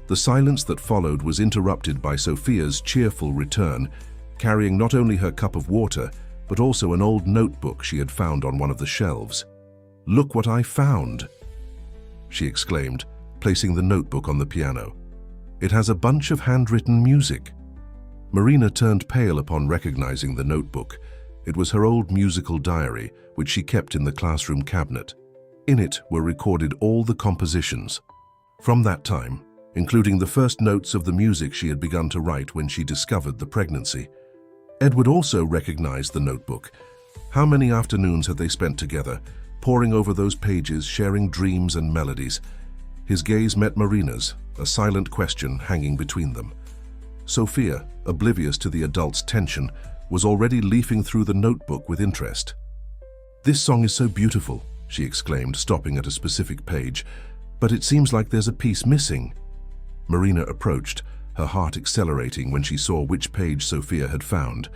The silence that followed was interrupted by Sophia's cheerful return, carrying not only her cup of water, but also an old notebook she had found on one of the shelves. "Look what I found!" she exclaimed, placing the notebook on the piano. "It has a bunch of handwritten music." Marina turned pale upon recognizing the notebook. It was her old musical diary, which she kept in the classroom cabinet. In it were recorded all the compositions. From that time, including the first notes of the music she had begun to write when she discovered the pregnancy. Edward also recognized the notebook. How many afternoons had they spent together, poring over those pages, sharing dreams and melodies? His gaze met Marina's, a silent question hanging between them. Sophia, oblivious to the adult's tension, was already leafing through the notebook with interest. "This song is so beautiful," she exclaimed, stopping at a specific page, "but it seems like there's a piece missing." Marina approached, her heart accelerating when she saw which page Sophia had found.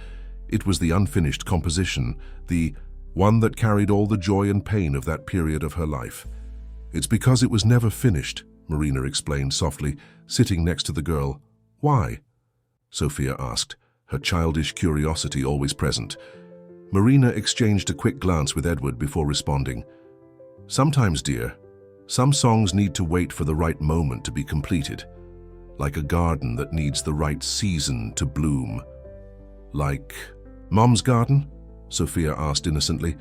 It was the unfinished composition, the one that carried all the joy and pain of that period of her life. "It's because it was never finished," Marina explained softly, sitting next to the girl. "Why?" Sophia asked, her childish curiosity always present. Marina exchanged a quick glance with Edward before responding. "Sometimes, dear, some songs need to wait for the right moment to be completed. Like a garden that needs the right season to bloom." "Like Mom's garden?" Sophia asked innocently.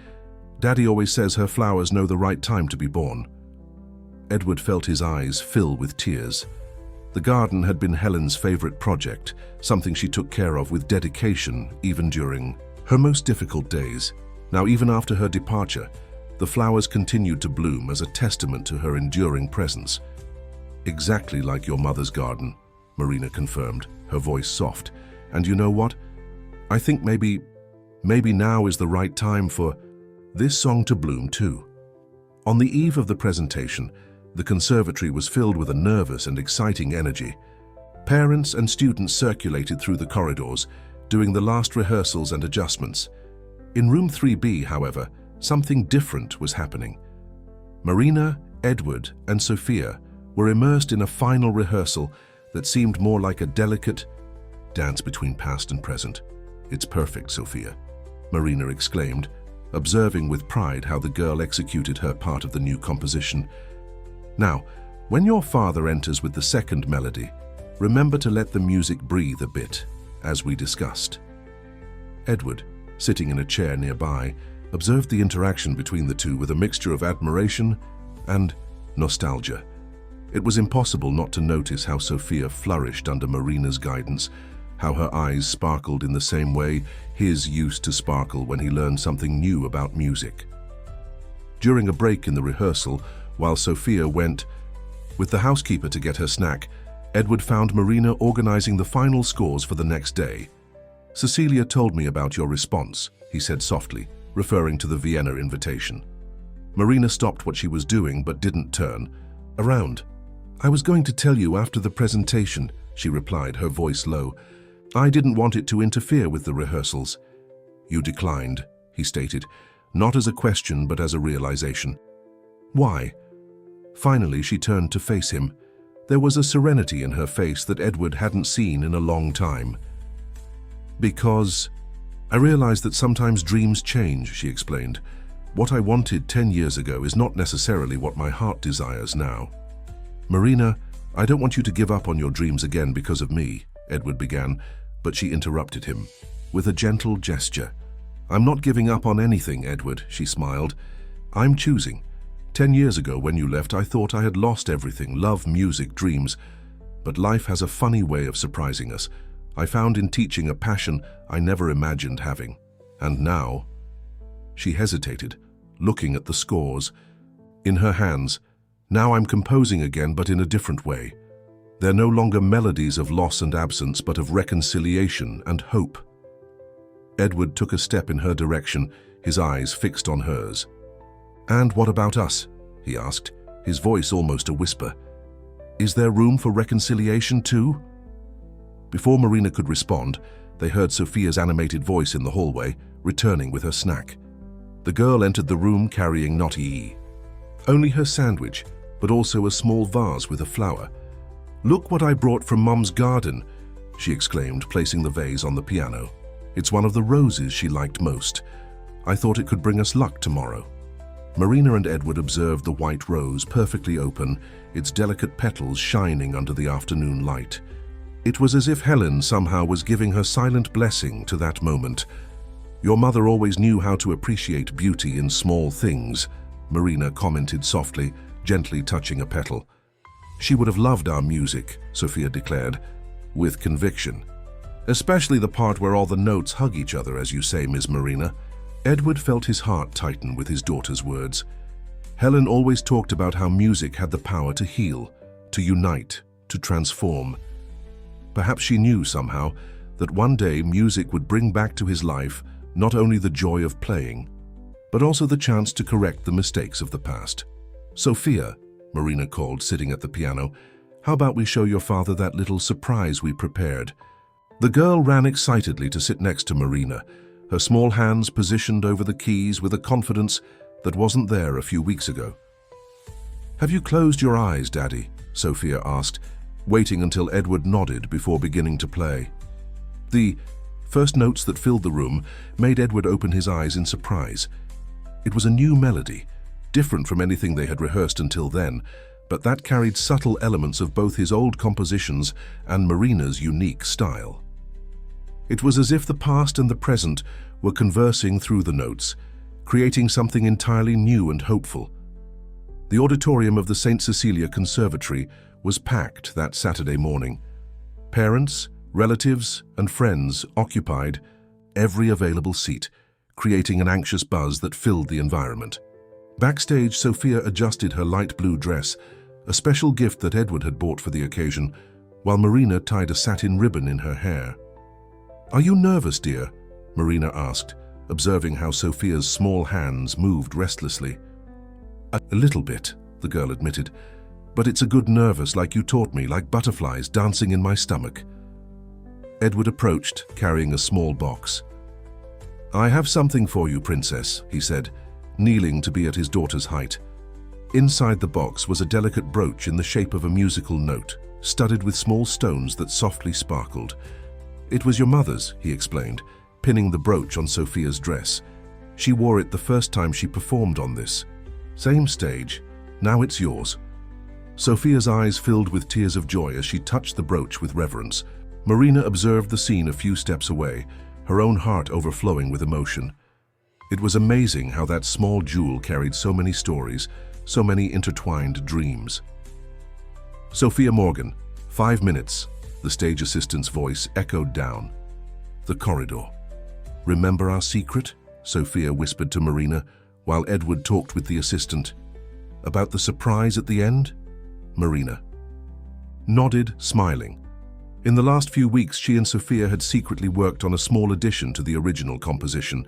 "Daddy always says her flowers know the right time to be born." Edward felt his eyes fill with tears. The garden had been Helen's favorite project, something she took care of with dedication even during her most difficult days. Now, even after her departure, the flowers continued to bloom as a testament to her enduring presence. "Exactly like your mother's garden," Marina confirmed, her voice soft. "And you know what? I think maybe now is the right time for this song to bloom too." On the eve of the presentation, the conservatory was filled with a nervous and exciting energy. Parents and students circulated through the corridors, doing the last rehearsals and adjustments. In room 3B, however, something different was happening. Marina, Edward, and Sophia were immersed in a final rehearsal that seemed more like a delicate dance between past and present. "It's perfect, Sophia," Marina exclaimed, observing with pride how the girl executed her part of the new composition. "Now, when your father enters with the second melody, remember to let the music breathe a bit, as we discussed." Edward, sitting in a chair nearby, observed the interaction between the two with a mixture of admiration and nostalgia. It was impossible not to notice how Sophia flourished under Marina's guidance, how her eyes sparkled in the same way his used to sparkle when he learned something new about music. During a break in the rehearsal, while Sophia went with the housekeeper to get her snack, Edward found Marina organizing the final scores for the next day. "Cecilia told me about your response," he said softly, referring to the Vienna invitation. Marina stopped what she was doing but didn't turn around. "I was going to tell you after the presentation," she replied, her voice low. "I didn't want it to interfere with the rehearsals." "You declined," he stated, not as a question but as a realization. "Why?" Finally, she turned to face him. There was a serenity in her face that Edward hadn't seen in a long time. "Because I realized that sometimes dreams change," she explained. "What I wanted 10 years ago is not necessarily what my heart desires now." "Marina, I don't want you to give up on your dreams again because of me," Edward began, but she interrupted him with a gentle gesture. "I'm not giving up on anything, Edward," she smiled. "I'm choosing. 10 years ago when you left, I thought I had lost everything, love, music, dreams. But life has a funny way of surprising us. I found in teaching a passion I never imagined having. And now—" She hesitated, looking at the scores in her hands. "Now I'm composing again, but in a different way. They're no longer melodies of loss and absence, but of reconciliation and hope." Edward took a step in her direction, his eyes fixed on hers. "And what about us?" he asked, his voice almost a whisper. "Is there room for reconciliation too?" Before Marina could respond, they heard Sophia's animated voice in the hallway, returning with her snack. The girl entered the room carrying not only her sandwich, but also a small vase with a flower. "Look what I brought from Mom's garden," she exclaimed, placing the vase on the piano. "It's one of the roses she liked most. I thought it could bring us luck tomorrow." Marina and Edward observed the white rose perfectly open, its delicate petals shining under the afternoon light. It was as if Helen somehow was giving her silent blessing to that moment. "Your mother always knew how to appreciate beauty in small things," Marina commented softly, gently touching a petal. She would have loved our music, Sophia declared, with conviction. Especially the part where all the notes hug each other, as you say, Miss Marina. Edward felt his heart tighten with his daughter's words. Helen always talked about how music had the power to heal, to unite, to transform. Perhaps she knew somehow that one day music would bring back to his life not only the joy of playing, but also the chance to correct the mistakes of the past. "Sophia," Marina called, sitting at the piano, "how about we show your father that little surprise we prepared?" The girl ran excitedly to sit next to Marina, her small hands positioned over the keys with a confidence that wasn't there a few weeks ago. "Have you closed your eyes, Daddy?" Sophia asked, waiting until Edward nodded before beginning to play. The first notes that filled the room made Edward open his eyes in surprise. It was a new melody, different from anything they had rehearsed until then, but that carried subtle elements of both his old compositions and Marina's unique style. It was as if the past and the present were conversing through the notes, creating something entirely new and hopeful. The auditorium of the St. Cecilia Conservatory was packed that Saturday morning. Parents, relatives, and friends occupied every available seat, creating an anxious buzz that filled the environment. Backstage, Sophia adjusted her light blue dress, a special gift that Edward had bought for the occasion, while Marina tied a satin ribbon in her hair. "Are you nervous, dear?" Marina asked, observing how Sophia's small hands moved restlessly. "A little bit," the girl admitted, "but it's a good nervous like you taught me, like butterflies dancing in my stomach." Edward approached, carrying a small box. "I have something for you, Princess," he said, kneeling to be at his daughter's height. Inside the box was a delicate brooch in the shape of a musical note, studded with small stones that softly sparkled. "It was your mother's," he explained, pinning the brooch on Sophia's dress. "She wore it the first time she performed on this. Same stage. Now it's yours." Sophia's eyes filled with tears of joy as she touched the brooch with reverence. Marina observed the scene a few steps away, her own heart overflowing with emotion. It was amazing how that small jewel carried so many stories, so many intertwined dreams. "Sophia Morgan, 5 minutes," the stage assistant's voice echoed down the corridor. "Remember our secret?" Sophia whispered to Marina, while Edward talked with the assistant. "About the surprise at the end?" Marina nodded, smiling. In the last few weeks, she and Sophia had secretly worked on a small addition to the original composition,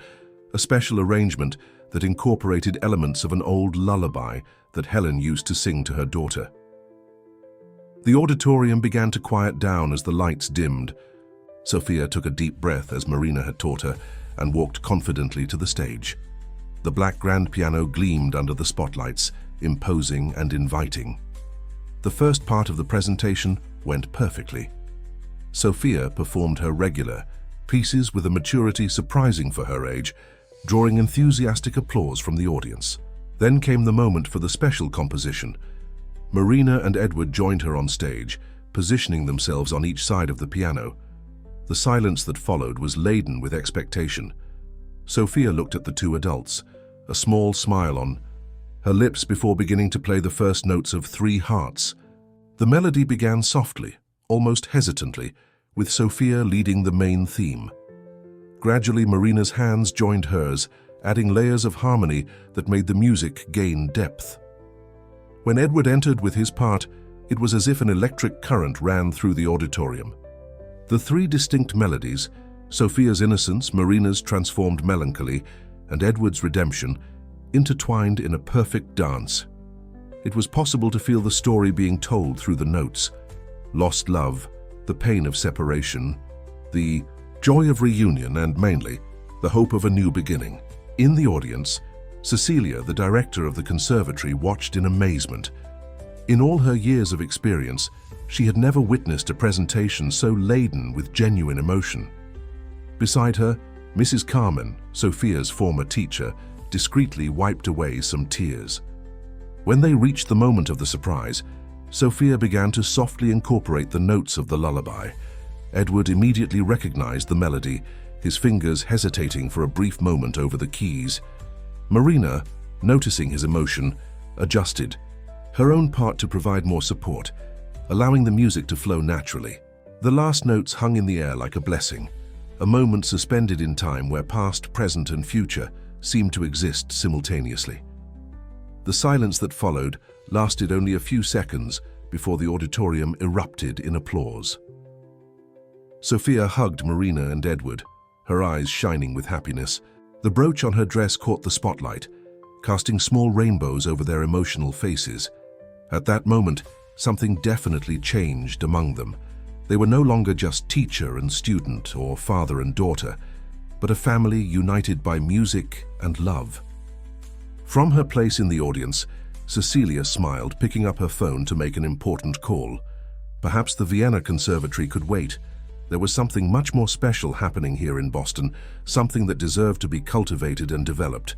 a special arrangement that incorporated elements of an old lullaby that Helen used to sing to her daughter. The auditorium began to quiet down as the lights dimmed. Sophia took a deep breath as Marina had taught her and walked confidently to the stage. The black grand piano gleamed under the spotlights, imposing and inviting. The first part of the presentation went perfectly. Sophia performed her regular pieces with a maturity surprising for her age, drawing enthusiastic applause from the audience. Then came the moment for the special composition. Marina and Edward joined her on stage, positioning themselves on each side of the piano. The silence that followed was laden with expectation. Sophia looked at the two adults, a small smile on her lips before beginning to play the first notes of Three Hearts. The melody began softly, almost hesitantly, with Sophia leading the main theme. Gradually, Marina's hands joined hers, adding layers of harmony that made the music gain depth. When Edward entered with his part, it was as if an electric current ran through the auditorium. The three distinct melodies, Sophia's innocence, Marina's transformed melancholy, and Edward's redemption, intertwined in a perfect dance. It was possible to feel the story being told through the notes. Lost love, the pain of separation, the joy of reunion, and mainly, the hope of a new beginning. In the audience, Cecilia, the director of the conservatory, watched in amazement. In all her years of experience, she had never witnessed a presentation so laden with genuine emotion. Beside her, Mrs. Carmen, Sophia's former teacher, discreetly wiped away some tears. When they reached the moment of the surprise, Sophia began to softly incorporate the notes of the lullaby. Edward immediately recognized the melody, his fingers hesitating for a brief moment over the keys. Marina, noticing his emotion, adjusted, her own part to provide more support, allowing the music to flow naturally. The last notes hung in the air like a blessing, a moment suspended in time where past, present, and future seemed to exist simultaneously. The silence that followed lasted only a few seconds before the auditorium erupted in applause. Sophia hugged Marina and Edward, her eyes shining with happiness. The brooch on her dress caught the spotlight, casting small rainbows over their emotional faces. At that moment, something definitely changed among them. They were no longer just teacher and student or father and daughter, but a family united by music and love. From her place in the audience, Cecilia smiled, picking up her phone to make an important call. Perhaps the Vienna Conservatory could wait. There was something much more special happening here in Boston, something that deserved to be cultivated and developed.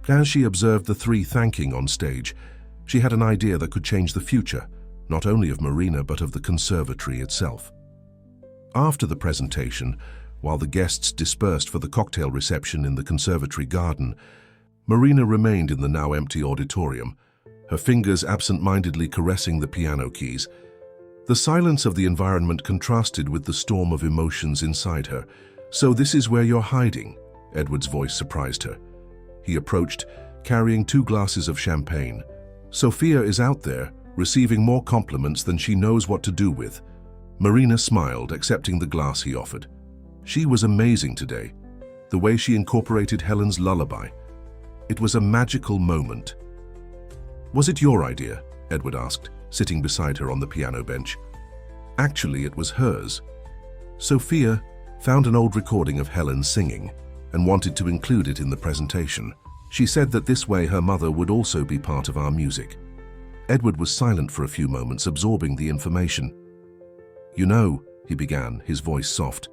As she observed the three thanking on stage, she had an idea that could change the future, not only of Marina but of the conservatory itself. After the presentation, while the guests dispersed for the cocktail reception in the conservatory garden, Marina remained in the now empty auditorium, her fingers absent-mindedly caressing the piano keys. The silence of the environment contrasted with the storm of emotions inside her. "So this is where you're hiding?" Edward's voice surprised her. He approached, carrying 2 glasses of champagne. "Sophia is out there, receiving more compliments than she knows what to do with." Marina smiled, accepting the glass he offered. She was amazing today, the way she incorporated Helen's lullaby. It was a magical moment. "Was it your idea?" Edward asked, sitting beside her on the piano bench. "Actually, it was hers. Sophia found an old recording of Helen singing and wanted to include it in the presentation. She said that this way her mother would also be part of our music." Edward was silent for a few moments, absorbing the information. "You know," he began, his voice soft,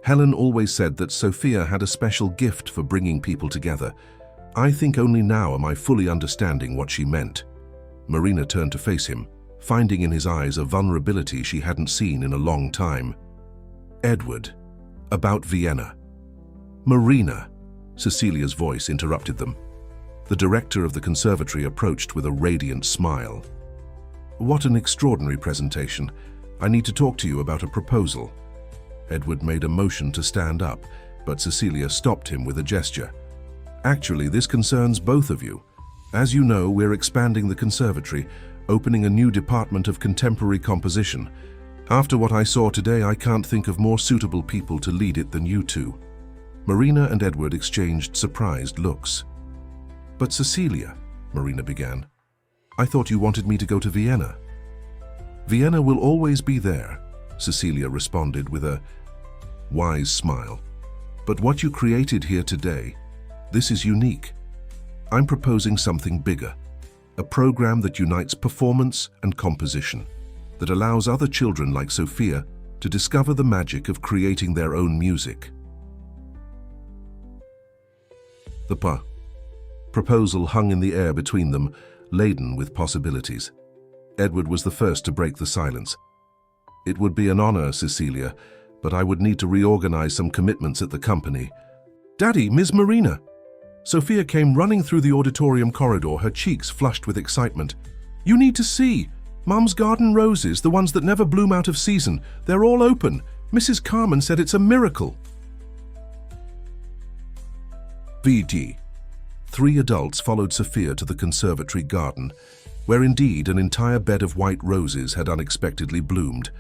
"Helen always said that Sophia had a special gift for bringing people together. I think only now am I fully understanding what she meant." Marina turned to face him, finding in his eyes a vulnerability she hadn't seen in a long time. "Edward, about Vienna." "Marina," Cecilia's voice interrupted them. The director of the conservatory approached with a radiant smile. "What an extraordinary presentation. I need to talk to you about a proposal." Edward made a motion to stand up, but Cecilia stopped him with a gesture. "Actually, this concerns both of you. As you know, we're expanding the conservatory, opening a new department of contemporary composition. After what I saw today, I can't think of more suitable people to lead it than you two." Marina and Edward exchanged surprised looks. "But Cecilia," Marina began, "I thought you wanted me to go to Vienna." "Vienna will always be there," Cecilia responded with a wise smile. "But what you created here today, this is unique. I'm proposing something bigger, a program that unites performance and composition, that allows other children like Sophia to discover the magic of creating their own music." The proposal hung in the air between them, laden with possibilities. Edward was the first to break the silence. "It would be an honor, Cecilia, but I would need to reorganize some commitments at the company." "Daddy, Ms. Marina!" Sophia came running through the auditorium corridor, her cheeks flushed with excitement. "You need to see! Mum's garden roses, the ones that never bloom out of season, they're all open. Mrs. Carmen said it's a miracle." VD. 3 adults followed Sophia to the conservatory garden, where indeed an entire bed of white roses had unexpectedly bloomed.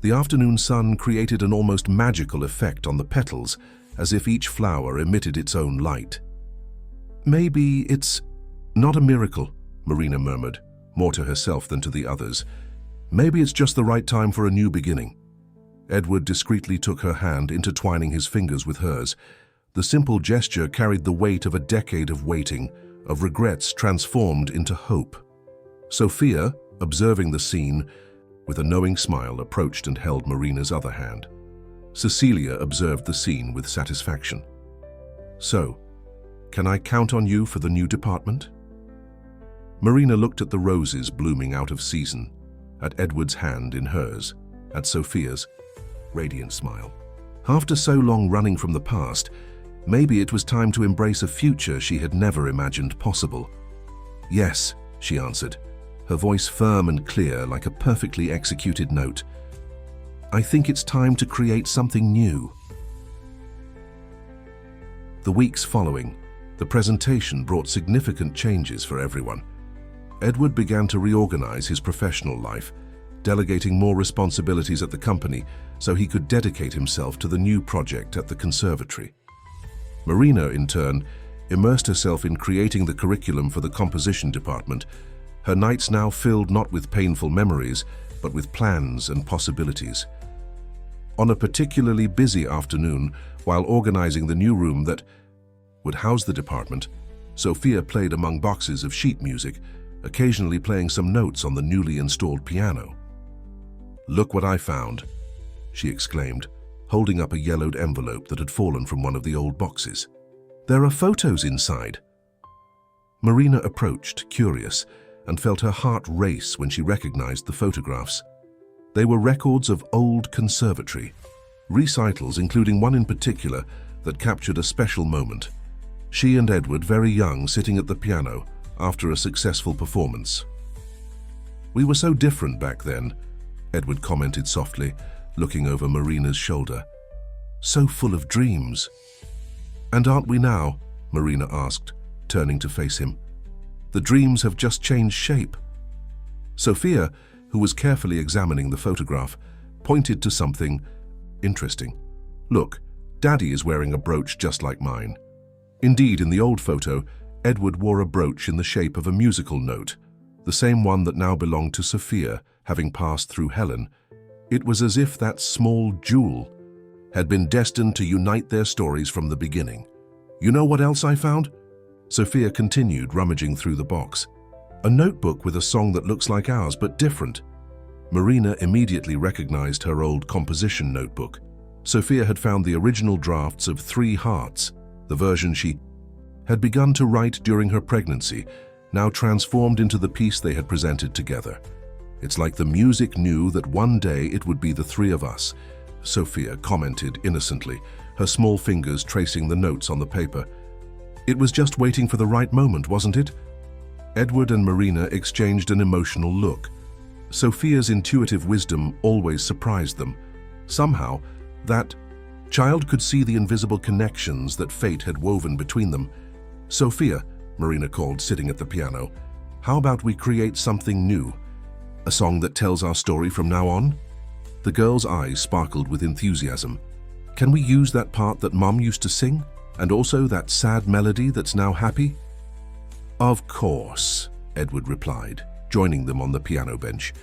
The afternoon sun created an almost magical effect on the petals, as if each flower emitted its own light. "Maybe it's not a miracle," Marina murmured, more to herself than to the others. "Maybe it's just the right time for a new beginning." Edward discreetly took her hand, intertwining his fingers with hers. The simple gesture carried the weight of a decade of waiting, of regrets transformed into hope. Sophia, observing the scene, with a knowing smile approached and held Marina's other hand. Cecilia observed the scene with satisfaction. "So, can I count on you for the new department?" Marina looked at the roses blooming out of season, at Edward's hand in hers, at Sophia's radiant smile. After so long running from the past, maybe it was time to embrace a future she had never imagined possible. "Yes," she answered, her voice firm and clear like a perfectly executed note. "I think it's time to create something new." The weeks following, the presentation brought significant changes for everyone. Edward began to reorganize his professional life, delegating more responsibilities at the company so he could dedicate himself to the new project at the conservatory. Marina, in turn, immersed herself in creating the curriculum for the composition department, her nights now filled not with painful memories, but with plans and possibilities. On a particularly busy afternoon, while organizing the new room that would house the department, Sophia played among boxes of sheet music, occasionally playing some notes on the newly installed piano. "Look what I found," she exclaimed, holding up a yellowed envelope that had fallen from one of the old boxes. "There are photos inside." Marina approached, curious, and felt her heart race when she recognized the photographs. They were records of old conservatory, recitals including one in particular that captured a special moment. She and Edward, very young, sitting at the piano after a successful performance. "We were so different back then," Edward commented softly, looking over Marina's shoulder. "So full of dreams." "And aren't we now?" Marina asked, turning to face him. "The dreams have just changed shape." Sophia, who was carefully examining the photograph, pointed to something interesting. "Look, Daddy is wearing a brooch just like mine." Indeed, in the old photo, Edward wore a brooch in the shape of a musical note, the same one that now belonged to Sophia, having passed through Helen. It was as if that small jewel had been destined to unite their stories from the beginning. "You know what else I found?" Sophia continued, rummaging through the box. "A notebook with a song that looks like ours, but different." Marina immediately recognized her old composition notebook. Sophia had found the original drafts of Three Hearts, the version she had begun to write during her pregnancy, now transformed into the piece they had presented together. "It's like the music knew that one day it would be the three of us," Sophia commented innocently, her small fingers tracing the notes on the paper. "It was just waiting for the right moment, wasn't it?" Edward and Marina exchanged an emotional look. Sophia's intuitive wisdom always surprised them. Somehow, that child could see the invisible connections that fate had woven between them. "Sophia," Marina called, sitting at the piano, "how about we create something new? A song that tells our story from now on?" The girl's eyes sparkled with enthusiasm. "Can we use that part that Mom used to sing? And also that sad melody that's now happy?" "Of course," Edward replied, joining them on the piano bench.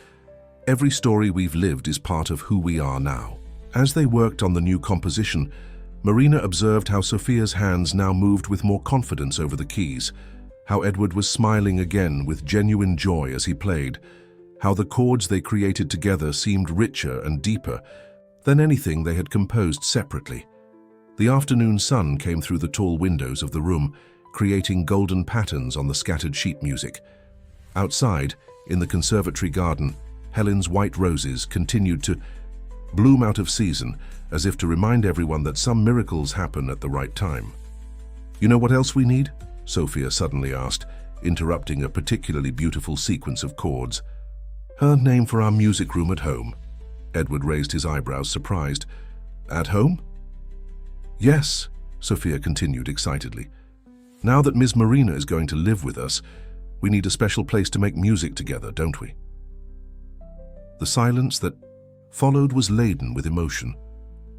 "Every story we've lived is part of who we are now." As they worked on the new composition, Marina observed how Sophia's hands now moved with more confidence over the keys, how Edward was smiling again with genuine joy as he played, how the chords they created together seemed richer and deeper than anything they had composed separately. The afternoon sun came through the tall windows of the room, creating golden patterns on the scattered sheet music. Outside, in the conservatory garden, Helen's white roses continued to bloom out of season, as if to remind everyone that some miracles happen at the right time. "You know what else we need?" Sophia suddenly asked, interrupting a particularly beautiful sequence of chords. "Her name for our music room at home." Edward raised his eyebrows, surprised. "At home?" "Yes," Sophia continued excitedly. "Now that Miss Marina is going to live with us, we need a special place to make music together, don't we?" The silence that followed was laden with emotion.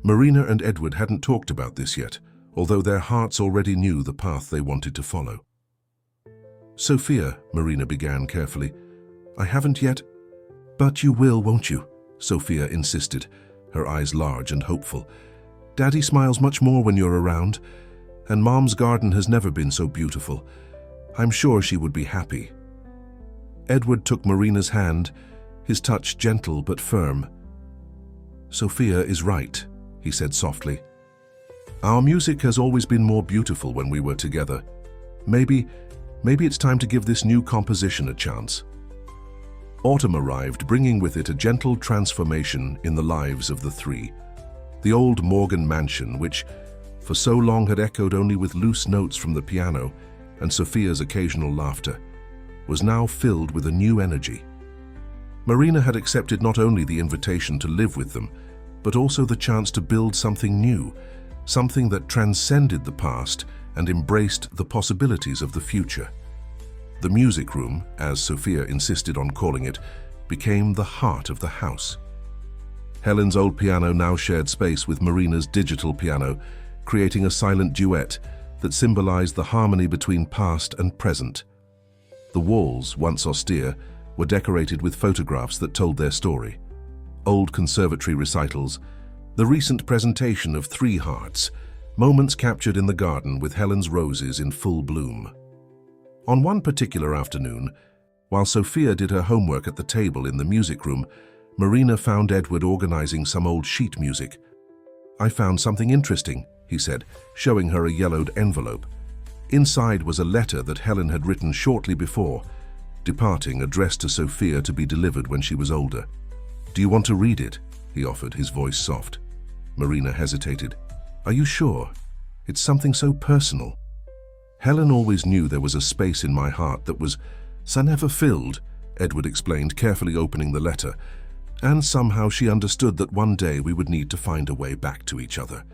Marina and Edward hadn't talked about this yet, although their hearts already knew the path they wanted to follow. "Sophia," Marina began carefully, "I haven't yet—" "But you will, won't you?" Sophia insisted, her eyes large and hopeful. "Daddy smiles much more when you're around, and Mom's garden has never been so beautiful. I'm sure she would be happy." Edward took Marina's hand, his touch gentle but firm. "Sophia is right," he said softly. "Our music has always been more beautiful when we were together. Maybe it's time to give this new composition a chance." Autumn arrived, bringing with it a gentle transformation in the lives of the three. The old Morgan mansion, which for so long had echoed only with loose notes from the piano and Sophia's occasional laughter, was now filled with a new energy. Marina had accepted not only the invitation to live with them, but also the chance to build something new, something that transcended the past and embraced the possibilities of the future. The music room, as Sophia insisted on calling it, became the heart of the house. Helen's old piano now shared space with Marina's digital piano, creating a silent duet that symbolized the harmony between past and present. The walls, once austere, were decorated with photographs that told their story. Old conservatory recitals, the recent presentation of Three Hearts, moments captured in the garden with Helen's roses in full bloom. On one particular afternoon, while Sophia did her homework at the table in the music room, Marina found Edward organizing some old sheet music. "I found something interesting," he said, showing her a yellowed envelope. Inside was a letter that Helen had written shortly before, departing, addressed to Sophia to be delivered when she was older. "Do you want to read it?" he offered, his voice soft. Marina hesitated. "Are you sure? It's something so personal." "Helen always knew there was a space in my heart that was never filled," Edward explained, carefully opening the letter. "And somehow she understood that one day we would need to find a way back to each other."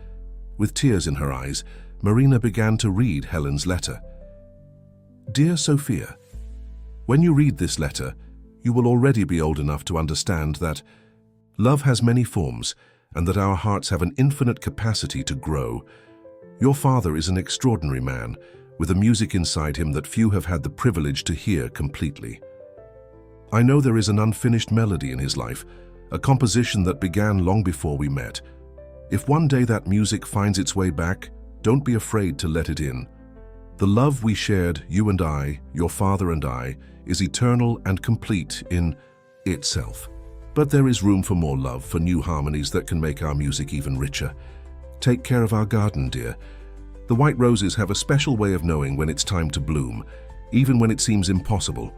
With tears in her eyes, Marina began to read Helen's letter. "Dear Sophia, when you read this letter, you will already be old enough to understand that love has many forms and that our hearts have an infinite capacity to grow. Your father is an extraordinary man, with a music inside him that few have had the privilege to hear completely. I know there is an unfinished melody in his life, a composition that began long before we met. If one day that music finds its way back, don't be afraid to let it in. The love we shared, you and I, your father and I, is eternal and complete in itself. But there is room for more love, for new harmonies that can make our music even richer. Take care of our garden, dear. The white roses have a special way of knowing when it's time to bloom, even when it seems impossible,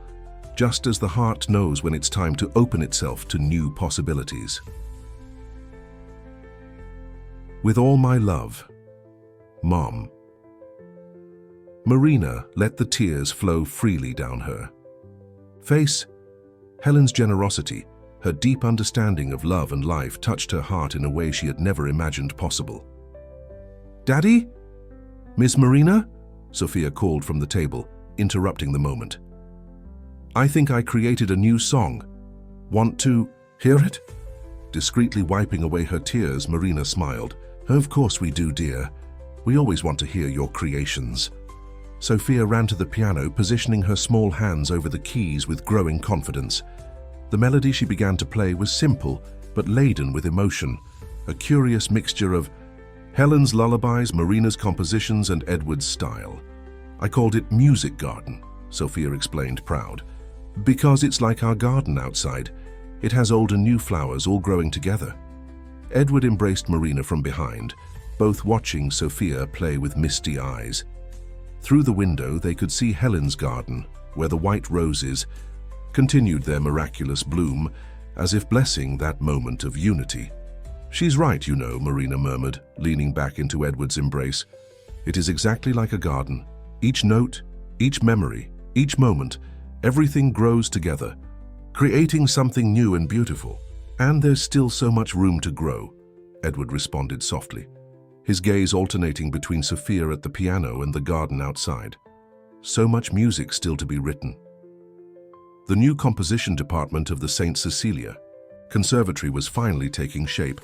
just as the heart knows when it's time to open itself to new possibilities. With all my love, Mom." Marina let the tears flow freely down her face. Helen's generosity, her deep understanding of love and life touched her heart in a way she had never imagined possible. "Daddy? Miss Marina?" Sophia called from the table, interrupting the moment. "I think I created a new song. Want to hear it?" Discreetly wiping away her tears, Marina smiled. "Of course we do, dear. We always want to hear your creations." Sophia ran to the piano, positioning her small hands over the keys with growing confidence. The melody she began to play was simple, but laden with emotion, a curious mixture of Helen's lullabies, Marina's compositions, and Edward's style. "I called it Music Garden," Sophia explained, proud. "Because it's like our garden outside. It has old and new flowers all growing together." Edward embraced Marina from behind, both watching Sophia play with misty eyes. Through the window, they could see Helen's garden, where the white roses continued their miraculous bloom, as if blessing that moment of unity. "She's right, you know," Marina murmured, leaning back into Edward's embrace. "It is exactly like a garden. Each note, each memory, each moment, everything grows together, creating something new and beautiful. And there's still so much room to grow," Edward responded softly, his gaze alternating between Sophia at the piano and the garden outside. So much music still to be written. The new composition department of the St. Cecilia Conservatory was finally taking shape.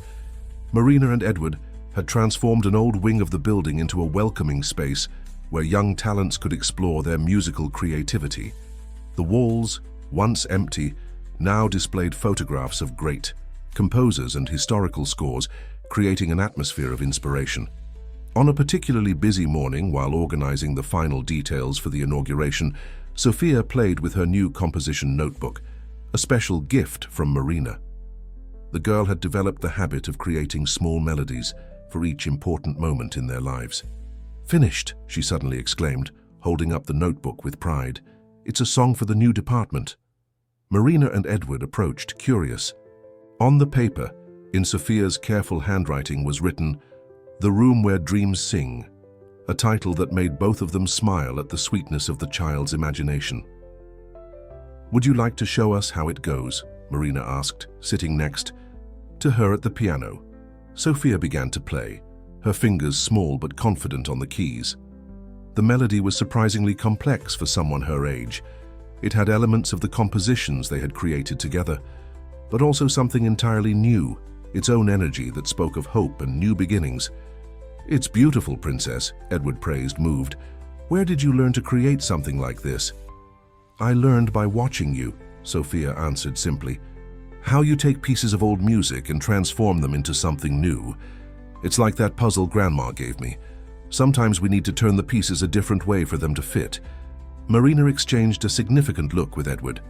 Marina and Edward had transformed an old wing of the building into a welcoming space where young talents could explore their musical creativity. The walls, once empty, now displayed photographs of great composers and historical scores, creating an atmosphere of inspiration. On a particularly busy morning, while organizing the final details for the inauguration, Sophia played with her new composition notebook, a special gift from Marina. The girl had developed the habit of creating small melodies for each important moment in their lives. "Finished," she suddenly exclaimed, holding up the notebook with pride. "It's a song for the new department." Marina and Edward approached, curious. On the paper, in Sophia's careful handwriting, was written, "The Room Where Dreams Sing," a title that made both of them smile at the sweetness of the child's imagination. "Would you like to show us how it goes?" Marina asked, sitting next to her at the piano. Sophia began to play, her fingers small but confident on the keys. The melody was surprisingly complex for someone her age. It had elements of the compositions they had created together, but also something entirely new, its own energy that spoke of hope and new beginnings. "It's beautiful, Princess," Edward praised, moved. "Where did you learn to create something like this?" "I learned by watching you," Sophia answered simply. "How you take pieces of old music and transform them into something new. It's like that puzzle Grandma gave me. Sometimes we need to turn the pieces a different way for them to fit." Marina exchanged a significant look with Edward.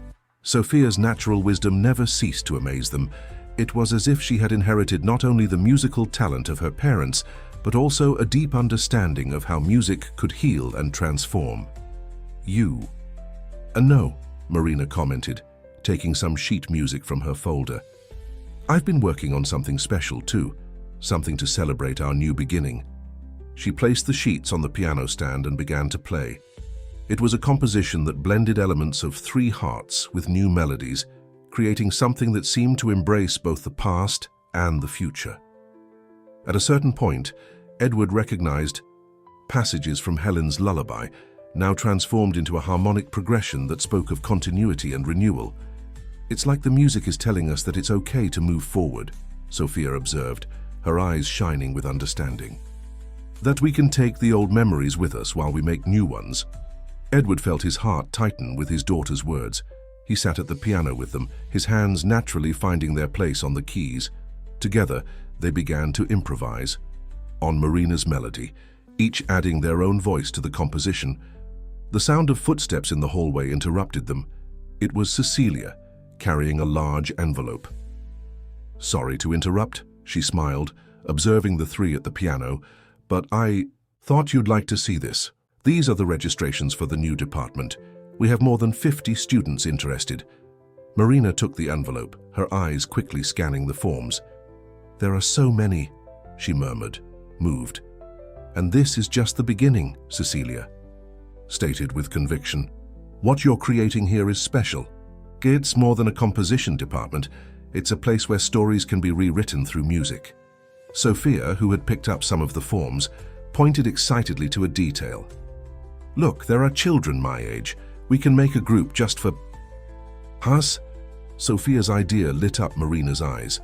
Sophia's natural wisdom never ceased to amaze them. It was as if she had inherited not only the musical talent of her parents, but also a deep understanding of how music could heal and transform. "You?" "No," Marina commented, taking some sheet music from her folder. "I've been working on something special too, something to celebrate our new beginning." She placed the sheets on the piano stand and began to play. It was a composition that blended elements of three hearts with new melodies, creating something that seemed to embrace both the past and the future. At a certain point, Edward recognized passages from Helen's lullaby, now transformed into a harmonic progression that spoke of continuity and renewal. "It's like the music is telling us that it's okay to move forward," Sophia observed, her eyes shining with understanding. "That we can take the old memories with us while we make new ones." Edward felt his heart tighten with his daughter's words. He sat at the piano with them, his hands naturally finding their place on the keys. Together, they began to improvise on Marina's melody, each adding their own voice to the composition. The sound of footsteps in the hallway interrupted them. It was Cecilia, carrying a large envelope. "Sorry to interrupt," she smiled, observing the three at the piano, "but I thought you'd like to see this. These are the registrations for the new department. We have more than 50 students interested." Marina took the envelope, her eyes quickly scanning the forms. "There are so many," she murmured, moved. "And this is just the beginning," Cecilia stated with conviction. "What you're creating here is special. It's more than a composition department. It's a place where stories can be rewritten through music." Sophia, who had picked up some of the forms, pointed excitedly to a detail. "Look, there are children my age. We can make a group just for us." Sophia's idea lit up Marina's eyes.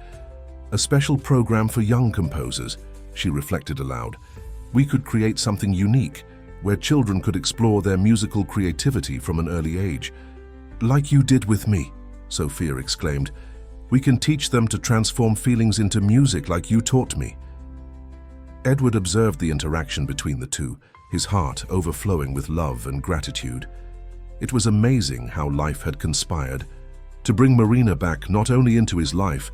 "A special program for young composers," she reflected aloud. "We could create something unique, where children could explore their musical creativity from an early age." "Like you did with me," Sophia exclaimed. "We can teach them to transform feelings into music like you taught me." Edward observed the interaction between the two, his heart overflowing with love and gratitude. It was amazing how life had conspired to bring Marina back not only into his life,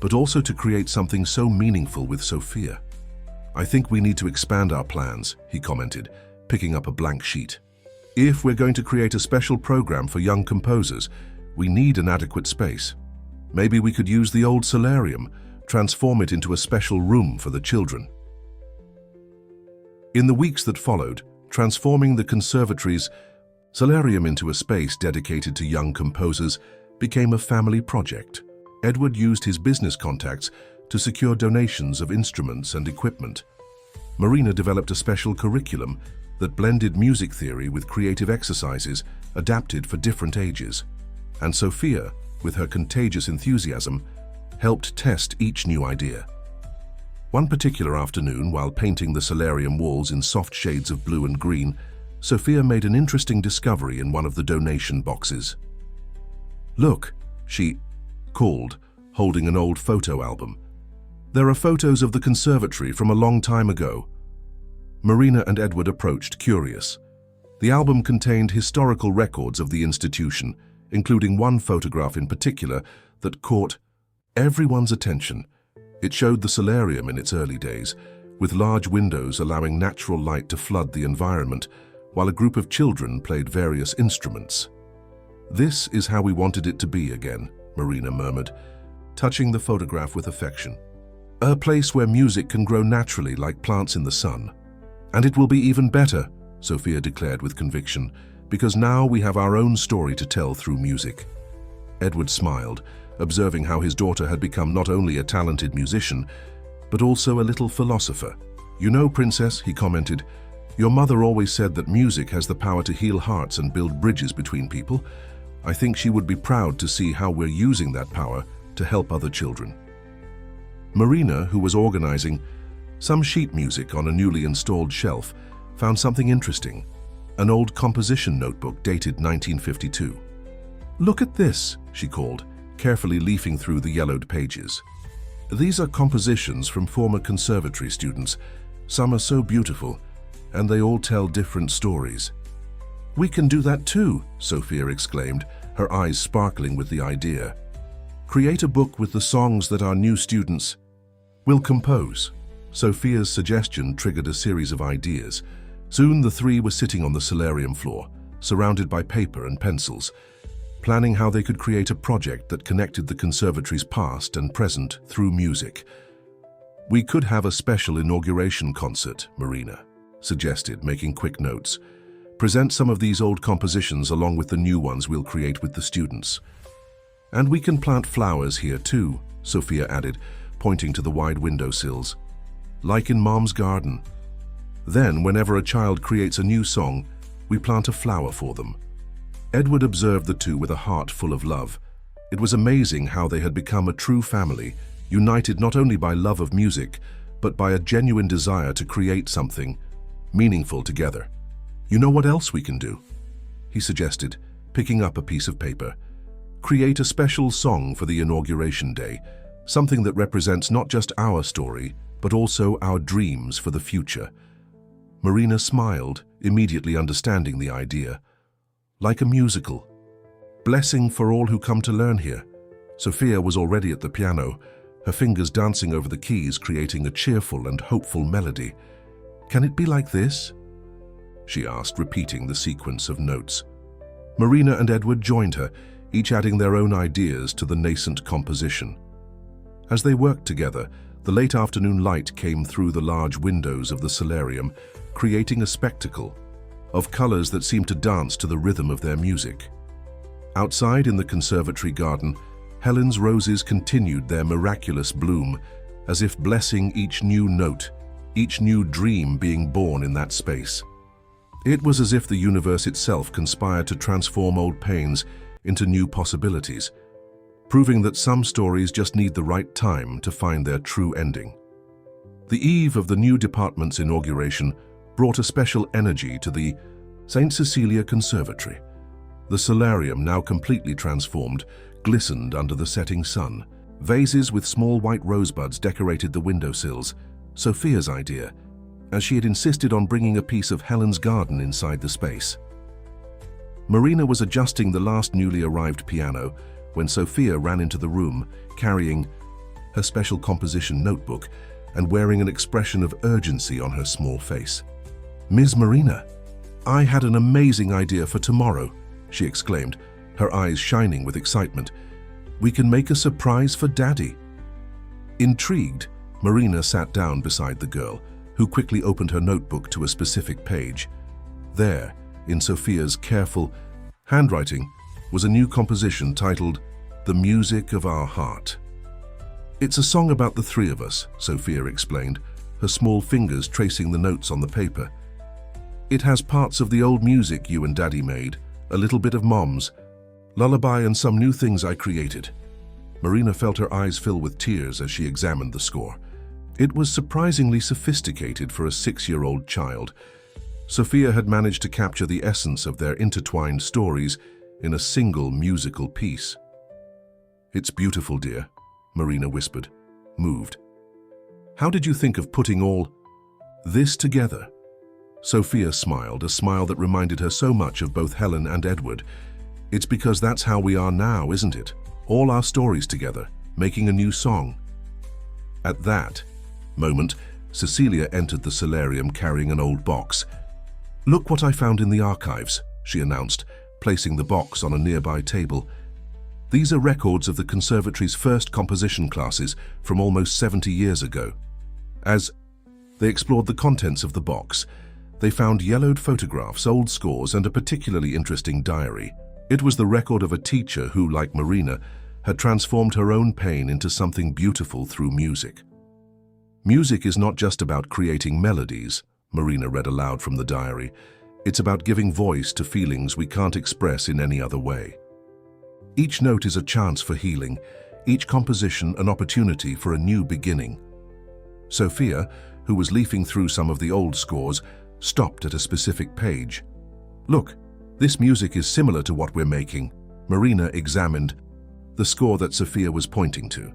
but also to create something so meaningful with Sophia. "I think we need to expand our plans," he commented, picking up a blank sheet. "If we're going to create a special program for young composers, we need an adequate space. Maybe we could use the old solarium, transform it into a special room for the children." In the weeks that followed, transforming the conservatory's solarium into a space dedicated to young composers became a family project. Edward used his business contacts to secure donations of instruments and equipment. Marina developed a special curriculum that blended music theory with creative exercises adapted for different ages. And Sophia, with her contagious enthusiasm, helped test each new idea. One particular afternoon, while painting the solarium walls in soft shades of blue and green, Sophia made an interesting discovery in one of the donation boxes. "Look," she called, holding an old photo album. "There are photos of the conservatory from a long time ago." Marina and Edward approached, curious. The album contained historical records of the institution, including one photograph in particular that caught everyone's attention. It showed the solarium in its early days, with large windows allowing natural light to flood the environment, while a group of children played various instruments. "This is how we wanted it to be again," Marina murmured, touching the photograph with affection. "A place where music can grow naturally like plants in the sun. And it will be even better," Sophia declared with conviction, because now we have our own story to tell through music." Edward smiled, observing how his daughter had become not only a talented musician, but also a little philosopher. "You know, Princess," he commented, "your mother always said that music has the power to heal hearts and build bridges between people. I think she would be proud to see how we're using that power to help other children." Marina, who was organizing some sheet music on a newly installed shelf, found something interesting: an old composition notebook dated 1952. "Look at this," she called, carefully leafing through the yellowed pages. "These are compositions from former conservatory students. Some are so beautiful, and they all tell different stories." "We can do that too," Sophia exclaimed, her eyes sparkling with the idea. "Create a book with the songs that our new students will compose." Sophia's suggestion triggered a series of ideas. Soon the three were sitting on the solarium floor, surrounded by paper and pencils, planning how they could create a project that connected the conservatory's past and present through music. "We could have a special inauguration concert," Marina suggested, making quick notes. "Present some of these old compositions along with the new ones we'll create with the students. And we can plant flowers here too," Sophia added, pointing to the wide windowsills. "Like in Mom's garden. Then, whenever a child creates a new song, we plant a flower for them." Edward observed the two with a heart full of love. It was amazing how they had become a true family, united not only by love of music, but by a genuine desire to create something meaningful together. "You know what else we can do?" he suggested, picking up a piece of paper. "Create a special song for the inauguration day, something that represents not just our story, but also our dreams for the future." Marina smiled, immediately understanding the idea. "Like a musical. Blessing for all who come to learn here." Sophia was already at the piano, her fingers dancing over the keys, creating a cheerful and hopeful melody. "Can it be like this?" she asked, repeating the sequence of notes. Marina and Edward joined her, each adding their own ideas to the nascent composition. As they worked together, the late afternoon light came through the large windows of the solarium, creating a spectacle of colors that seemed to dance to the rhythm of their music. Outside in the conservatory garden, Helen's roses continued their miraculous bloom, as if blessing each new note, each new dream being born in that space. It was as if the universe itself conspired to transform old pains into new possibilities, proving that some stories just need the right time to find their true ending. The eve of the new department's inauguration brought a special energy to the St. Cecilia Conservatory. The solarium, now completely transformed, glistened under the setting sun. Vases with small white rosebuds decorated the windowsills, Sophia's idea, as she had insisted on bringing a piece of Helen's garden inside the space. Marina was adjusting the last newly arrived piano when Sophia ran into the room, carrying her special composition notebook and wearing an expression of urgency on her small face. "Ms. Marina, I had an amazing idea for tomorrow," she exclaimed, her eyes shining with excitement. "We can make a surprise for Daddy." Intrigued, Marina sat down beside the girl, who quickly opened her notebook to a specific page. There, in Sophia's careful handwriting, was a new composition titled "The Music of Our Heart." "It's a song about the three of us," Sophia explained, her small fingers tracing the notes on the paper. "It has parts of the old music you and Daddy made, a little bit of Mom's, lullaby and some new things I created." Marina felt her eyes fill with tears as she examined the score. It was surprisingly sophisticated for a 6-year-old child. Sophia had managed to capture the essence of their intertwined stories in a single musical piece. "It's beautiful, dear," Marina whispered, moved. "How did you think of putting all this together?" Sophia smiled, a smile that reminded her so much of both Helen and Edward. "It's because that's how we are now, isn't it? All our stories together, making a new song." At that moment, Cecilia entered the solarium carrying an old box. "Look what I found in the archives," she announced, placing the box on a nearby table. "These are records of the conservatory's first composition classes from almost 70 years ago." As they explored the contents of the box, They found yellowed photographs, old scores, and a particularly interesting diary. It was the record of a teacher who, like Marina, had transformed her own pain into something beautiful through music. Music is not just about creating melodies, Marina read aloud from the diary. It's about giving voice to feelings we can't express in any other way. Each note is a chance for healing, each composition an opportunity for a new beginning. Sophia, who was leafing through some of the old scores, stopped at a specific page. "Look, this music is similar to what we're making." Marina examined the score that Sophia was pointing to.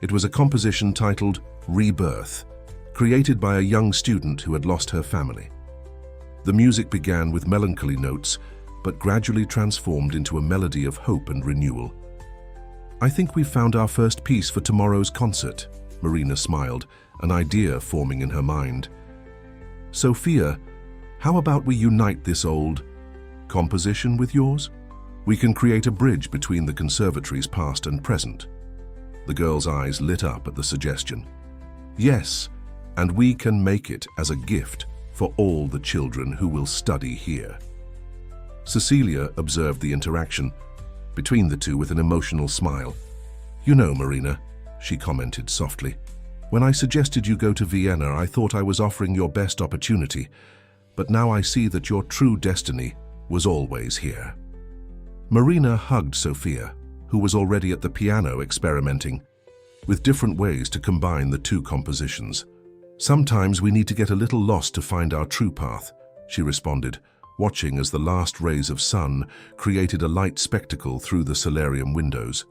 It was a composition titled Rebirth, created by a young student who had lost her family. The music began with melancholy notes, but gradually transformed into a melody of hope and renewal. "I think we've found our first piece for tomorrow's concert," Marina smiled, an idea forming in her mind. "Sophia, how about we unite this old composition with yours? We can create a bridge between the conservatory's past and present." The girl's eyes lit up at the suggestion. "Yes, and we can make it as a gift for all the children who will study here." Cecilia observed the interaction between the two with an emotional smile. "You know, Marina," she commented softly, "when I suggested you go to Vienna, I thought I was offering your best opportunity, but now I see that your true destiny was always here." Marina hugged Sophia, who was already at the piano experimenting with different ways to combine the two compositions. "Sometimes we need to get a little lost to find our true path," she responded, watching as the last rays of sun created a light spectacle through the solarium windows.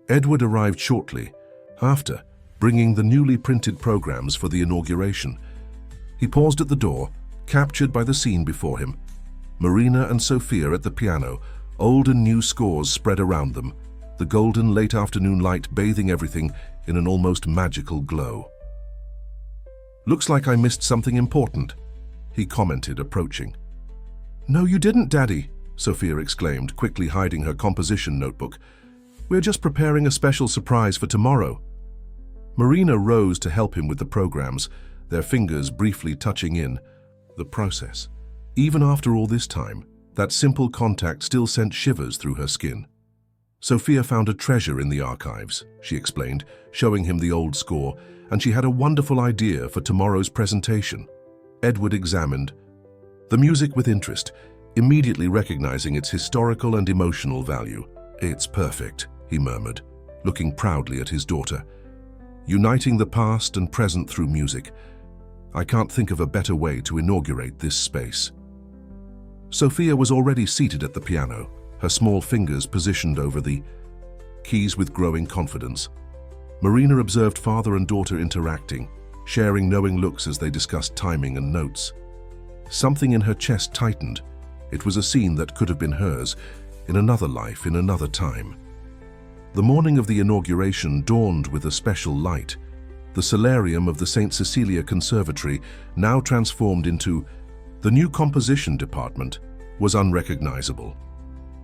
Edward arrived shortly after, bringing the newly printed programs for the inauguration. He paused at the door, captured by the scene before him. Marina and Sophia at the piano, old and new scores spread around them, the golden late afternoon light bathing everything in an almost magical glow. "Looks like I missed something important," he commented, approaching. "No, you didn't, Daddy," Sophia exclaimed, quickly hiding her composition notebook. "We're just preparing a special surprise for tomorrow." Marina rose to help him with the programs, their fingers briefly touching in the process. Even after all this time, that simple contact still sent shivers through her skin. "Sophia found a treasure in the archives," she explained, showing him the old score, "and she had a wonderful idea for tomorrow's presentation." Edward examined the music with interest, immediately recognizing its historical and emotional value. "It's perfect," he murmured, looking proudly at his daughter. "Uniting the past and present through music. I can't think of a better way to inaugurate this space." Sophia was already seated at the piano, her small fingers positioned over the keys with growing confidence. Marina observed father and daughter interacting, sharing knowing looks as they discussed timing and notes. Something in her chest tightened. It was a scene that could have been hers, in another life, in another time. The morning of the inauguration dawned with a special light. The solarium of the St. Cecilia Conservatory, now transformed into the new composition department, was unrecognizable.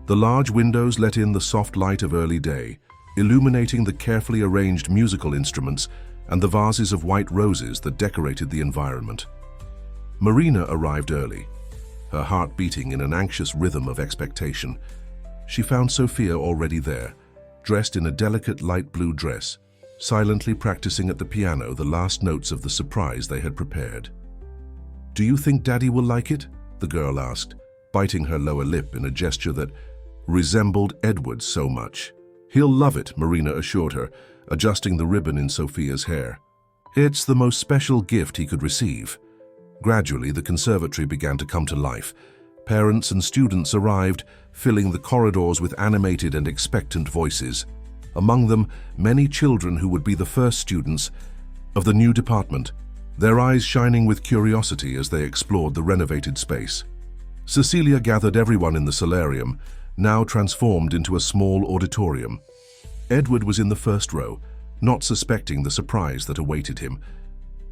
The large windows let in the soft light of early day, illuminating the carefully arranged musical instruments and the vases of white roses that decorated the environment. Marina arrived early, her heart beating in an anxious rhythm of expectation. She found Sophia already there, dressed in a delicate light blue dress, silently practicing at the piano the last notes of the surprise they had prepared. "Do you think Daddy will like it?" the girl asked, biting her lower lip in a gesture that resembled Edward's so much. "He'll love it," Marina assured her, adjusting the ribbon in Sophia's hair. "It's the most special gift he could receive." Gradually, the conservatory began to come to life. Parents and students arrived, filling the corridors with animated and expectant voices. Among them, many children who would be the first students of the new department, their eyes shining with curiosity as they explored the renovated space. Cecilia gathered everyone in the solarium, now transformed into a small auditorium. Edward was in the first row, not suspecting the surprise that awaited him.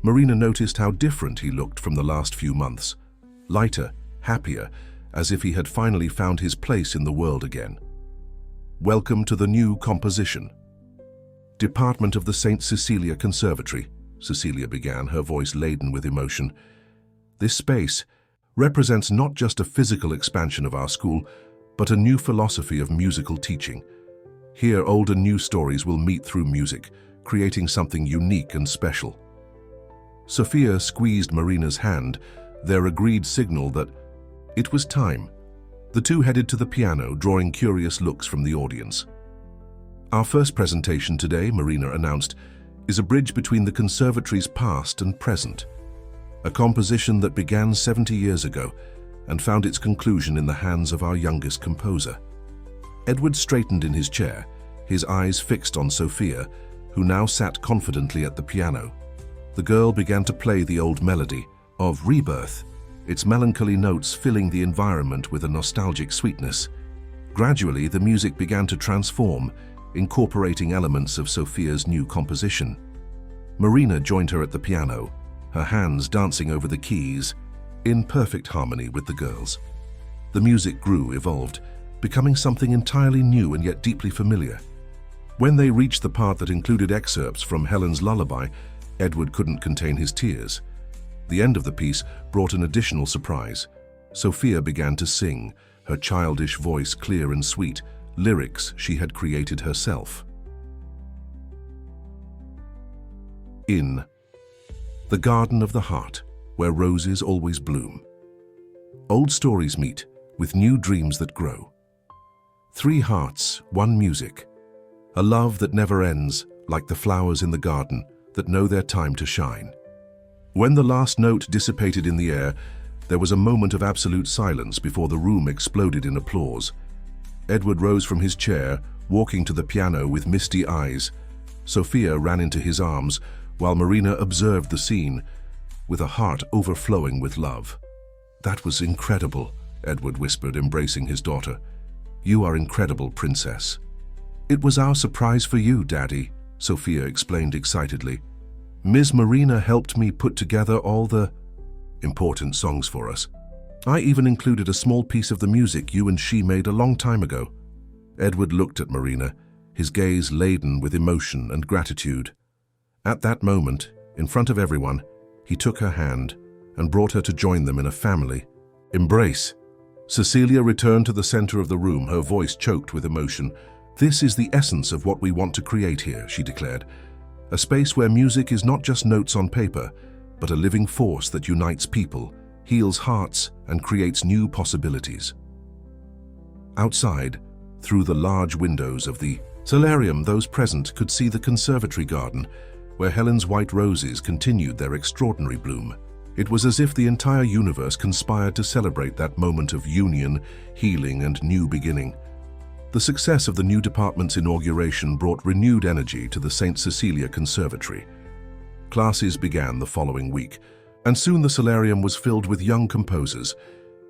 Marina noticed how different he looked from the last few months. Lighter, happier, as if he had finally found his place in the world again. "Welcome to the new composition department of the St. Cecilia Conservatory," Cecilia began, her voice laden with emotion. "This space represents not just a physical expansion of our school, but a new philosophy of musical teaching. Here, old and new stories will meet through music, creating something unique and special. Sophia squeezed Marina's hand, their agreed signal that it was time. The two headed to the piano, drawing curious looks from the audience. Our first presentation today, Marina announced, is a bridge between the conservatory's past and present. A composition that began 70 years ago and found its conclusion in the hands of our youngest composer. Edward straightened in his chair, his eyes fixed on Sophia, who now sat confidently at the piano. The girl began to play the old melody of Rebirth, its melancholy notes filling the environment with a nostalgic sweetness. Gradually, the music began to transform, incorporating elements of Sophia's new composition. Marina joined her at the piano, her hands dancing over the keys, in perfect harmony with the girls. The music grew, evolved, becoming something entirely new and yet deeply familiar. When they reached the part that included excerpts from Helen's lullaby, Edward couldn't contain his tears. The end of the piece brought an additional surprise. Sophia began to sing, her childish voice clear and sweet, lyrics she had created herself. In the garden of the heart, where roses always bloom. Old stories meet with new dreams that grow. Three hearts, one music. A love that never ends, like the flowers in the garden that know their time to shine. When the last note dissipated in the air, there was a moment of absolute silence before the room exploded in applause. Edward rose from his chair, walking to the piano with misty eyes. Sophia ran into his arms, while Marina observed the scene, with a heart overflowing with love. "That was incredible," Edward whispered, embracing his daughter. "You are incredible, princess." "It was our surprise for you, Daddy," Sophia explained excitedly. "Ms. Marina helped me put together all the important songs for us. I even included a small piece of the music you and she made a long time ago." Edward looked at Marina, his gaze laden with emotion and gratitude. At that moment, in front of everyone, he took her hand and brought her to join them in a family embrace. Cecilia returned to the center of the room, her voice choked with emotion. "This is the essence of what we want to create here," she declared. "A space where music is not just notes on paper, but a living force that unites people, heals hearts, and creates new possibilities." Outside, through the large windows of the solarium, those present could see the conservatory garden, where Helen's white roses continued their extraordinary bloom. It was as if the entire universe conspired to celebrate that moment of union, healing, and new beginning. The success of the new department's inauguration brought renewed energy to the St. Cecilia Conservatory. Classes began the following week, and soon the solarium was filled with young composers,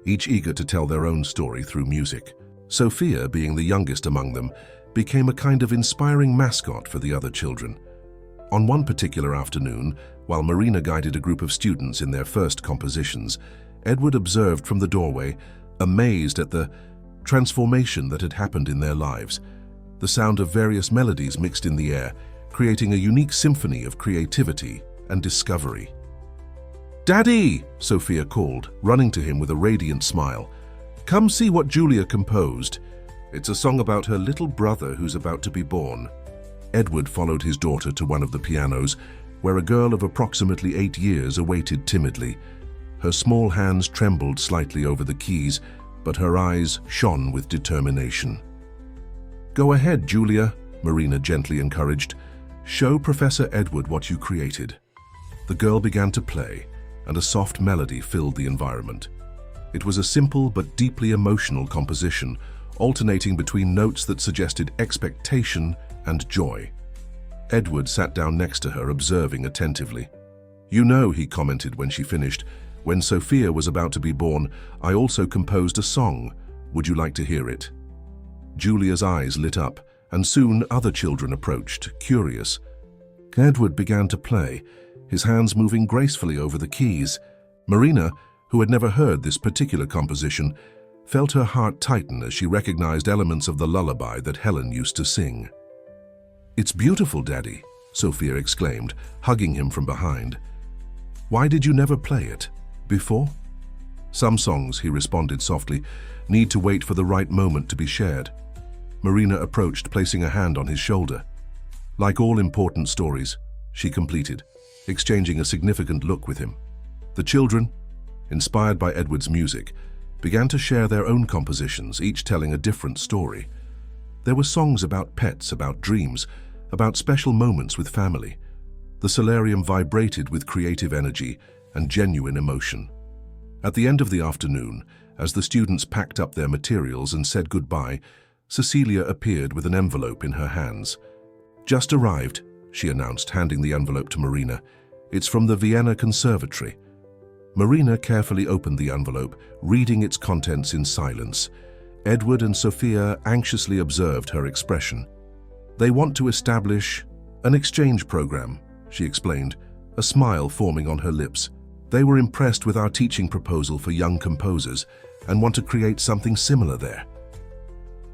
each eager to tell their own story through music. Sophia, being the youngest among them, became a kind of inspiring mascot for the other children. On one particular afternoon, while Marina guided a group of students in their first compositions, Edward observed from the doorway, amazed at the transformation that had happened in their lives. The sound of various melodies mixed in the air, creating a unique symphony of creativity and discovery. "Daddy!" Sophia called, running to him with a radiant smile. "Come see what Julia composed. It's a song about her little brother who's about to be born." Edward followed his daughter to one of the pianos, where a girl of approximately 8 years awaited timidly. Her small hands trembled slightly over the keys, but her eyes shone with determination. "Go ahead, Julia," Marina gently encouraged. "Show Professor Edward what you created." The girl began to play, and a soft melody filled the environment. It was a simple but deeply emotional composition, alternating between notes that suggested expectation and joy. Edward sat down next to her, observing attentively. "You know," he commented when she finished, "when Sophia was about to be born, I also composed a song. Would you like to hear it?" Julia's eyes lit up, and soon other children approached, curious. Edward began to play, his hands moving gracefully over the keys. Marina, who had never heard this particular composition, felt her heart tighten as she recognized elements of the lullaby that Helen used to sing. "It's beautiful, Daddy," Sophia exclaimed, hugging him from behind. "Why did you never play it before?" Some songs, he responded softly, need to wait for the right moment to be shared. Marina approached, placing a hand on his shoulder. Like all important stories, she completed, exchanging a significant look with him. The children, inspired by Edward's music, began to share their own compositions, each telling a different story. There were songs about pets, about dreams, about special moments with family. The solarium vibrated with creative energy and genuine emotion. At the end of the afternoon, as the students packed up their materials and said goodbye, Cecilia appeared with an envelope in her hands. "Just arrived," she announced, handing the envelope to Marina. "It's from the Vienna Conservatory." Marina carefully opened the envelope, reading its contents in silence. Edward and Sophia anxiously observed her expression. "They want to establish an exchange program," she explained, a smile forming on her lips. "They were impressed with our teaching proposal for young composers and want to create something similar there."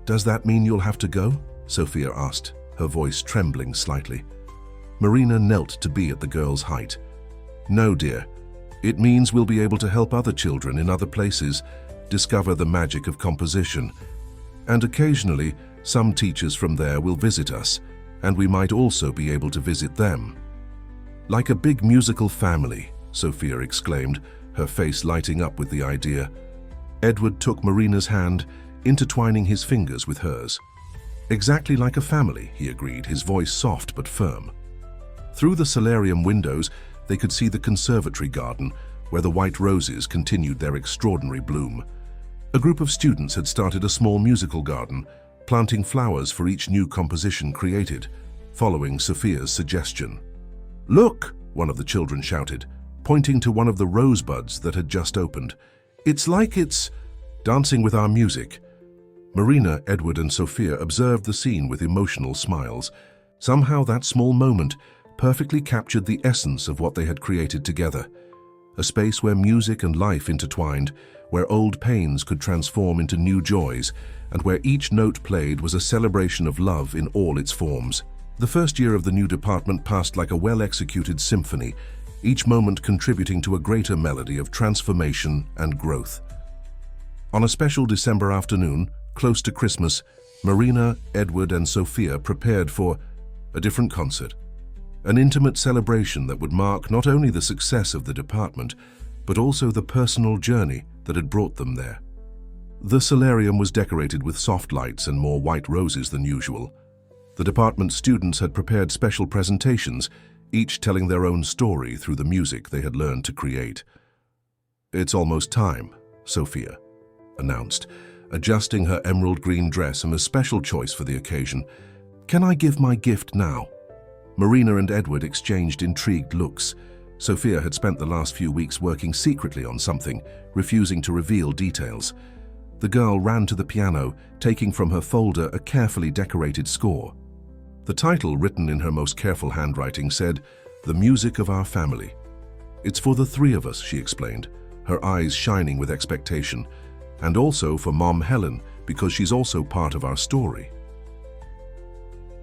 "Does that mean you'll have to go?" Sophia asked, her voice trembling slightly. Marina knelt to be at the girl's height. "No, dear. It means we'll be able to help other children in other places discover the magic of composition. And occasionally, some teachers from there will visit us, and we might also be able to visit them." "Like a big musical family," Sophia exclaimed, her face lighting up with the idea. Edward took Marina's hand, intertwining his fingers with hers. "Exactly like a family," he agreed, his voice soft but firm. Through the solarium windows, they could see the conservatory garden, where the white roses continued their extraordinary bloom. A group of students had started a small musical garden, planting flowers for each new composition created, following Sophia's suggestion. "Look!" one of the children shouted, pointing to one of the rosebuds that had just opened. "It's like it's dancing with our music." Marina, Edward, and Sophia observed the scene with emotional smiles. Somehow that small moment perfectly captured the essence of what they had created together. A space where music and life intertwined, where old pains could transform into new joys, and where each note played was a celebration of love in all its forms. The first year of the new department passed like a well-executed symphony, each moment contributing to a greater melody of transformation and growth. On a special December afternoon, close to Christmas, Marina, Edward, and Sophia prepared for a different concert. An intimate celebration that would mark not only the success of the department, but also the personal journey that had brought them there. The solarium was decorated with soft lights and more white roses than usual. The department students had prepared special presentations, each telling their own story through the music they had learned to create. "It's almost time," Sophia announced, adjusting her emerald green dress and a special choice for the occasion. "Can I give my gift now?" Marina and Edward exchanged intrigued looks. Sophia had spent the last few weeks working secretly on something, refusing to reveal details. The girl ran to the piano, taking from her folder a carefully decorated score. The title, written in her most careful handwriting, said, "The Music of Our Family." "It's for the three of us," she explained, her eyes shining with expectation, "and also for Mom Helen, because she's also part of our story."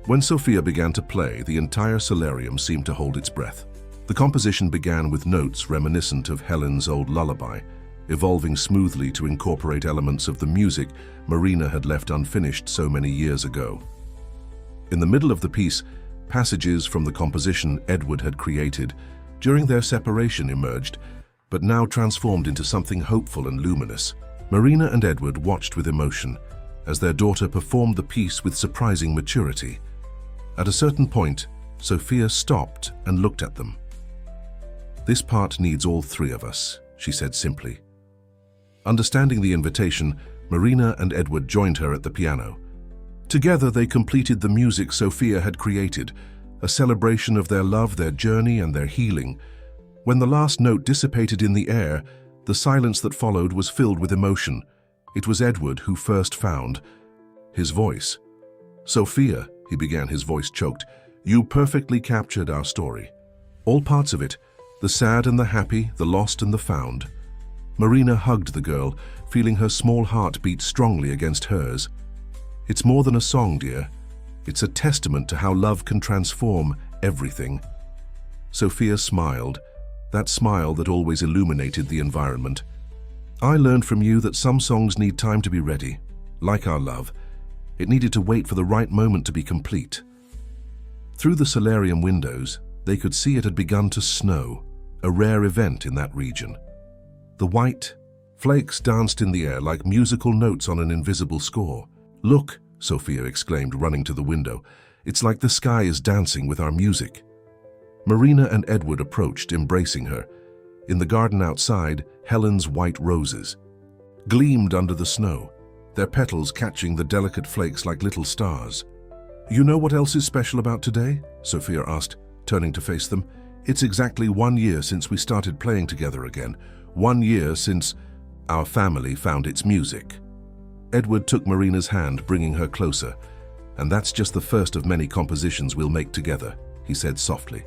When Sophia began to play, the entire solarium seemed to hold its breath. The composition began with notes reminiscent of Helen's old lullaby, evolving smoothly to incorporate elements of the music Marina had left unfinished so many years ago. In the middle of the piece, passages from the composition Edward had created during their separation emerged, but now transformed into something hopeful and luminous. Marina and Edward watched with emotion as their daughter performed the piece with surprising maturity. At a certain point, Sophia stopped and looked at them. "This part needs all three of us," she said simply. Understanding the invitation, Marina and Edward joined her at the piano. Together they completed the music Sophia had created, a celebration of their love, their journey, and their healing. When the last note dissipated in the air, the silence that followed was filled with emotion. It was Edward who first found his voice. "Sophia," he began, his voice choked, "you perfectly captured our story. All parts of it, the sad and the happy, the lost and the found." Marina hugged the girl, feeling her small heart beat strongly against hers. "It's more than a song, dear. It's a testament to how love can transform everything." Sophia smiled, that smile that always illuminated the environment. I learned from you that some songs need time to be ready. Like our love, it needed to wait for the right moment to be complete. Through the solarium windows, they could see it had begun to snow, a rare event in that region. The white flakes danced in the air like musical notes on an invisible score. "Look," Sophia exclaimed, running to the window. "It's like the sky is dancing with our music." Marina and Edward approached, embracing her. In the garden outside, Helen's white roses gleamed under the snow, their petals catching the delicate flakes like little stars. "You know what else is special about today?" Sophia asked, turning to face them. "It's exactly 1 year since we started playing together again. 1 year since our family found its music." Edward took Marina's hand, bringing her closer. "And that's just the first of many compositions we'll make together," he said softly.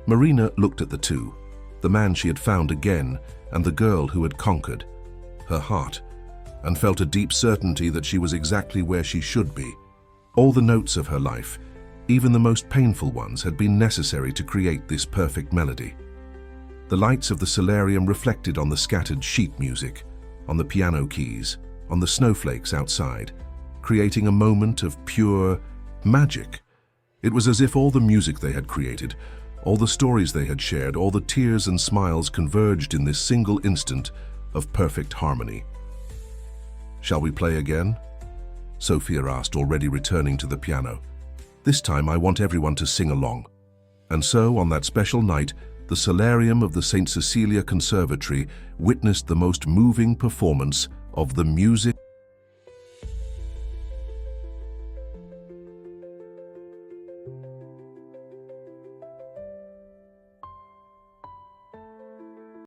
Marina looked at the two, the man she had found again and the girl who had conquered her heart, and felt a deep certainty that she was exactly where she should be. All the notes of her life, even the most painful ones, had been necessary to create this perfect melody. The lights of the solarium reflected on the scattered sheet music, on the piano keys, on the snowflakes outside, creating a moment of pure magic. It was as if all the music they had created, all the stories they had shared, all the tears and smiles converged in this single instant of perfect harmony. "Shall we play again?" Sophia asked, already returning to the piano. "This time I want everyone to sing along." And so, on that special night, the solarium of the St. Cecilia Conservatory witnessed the most moving performance of the music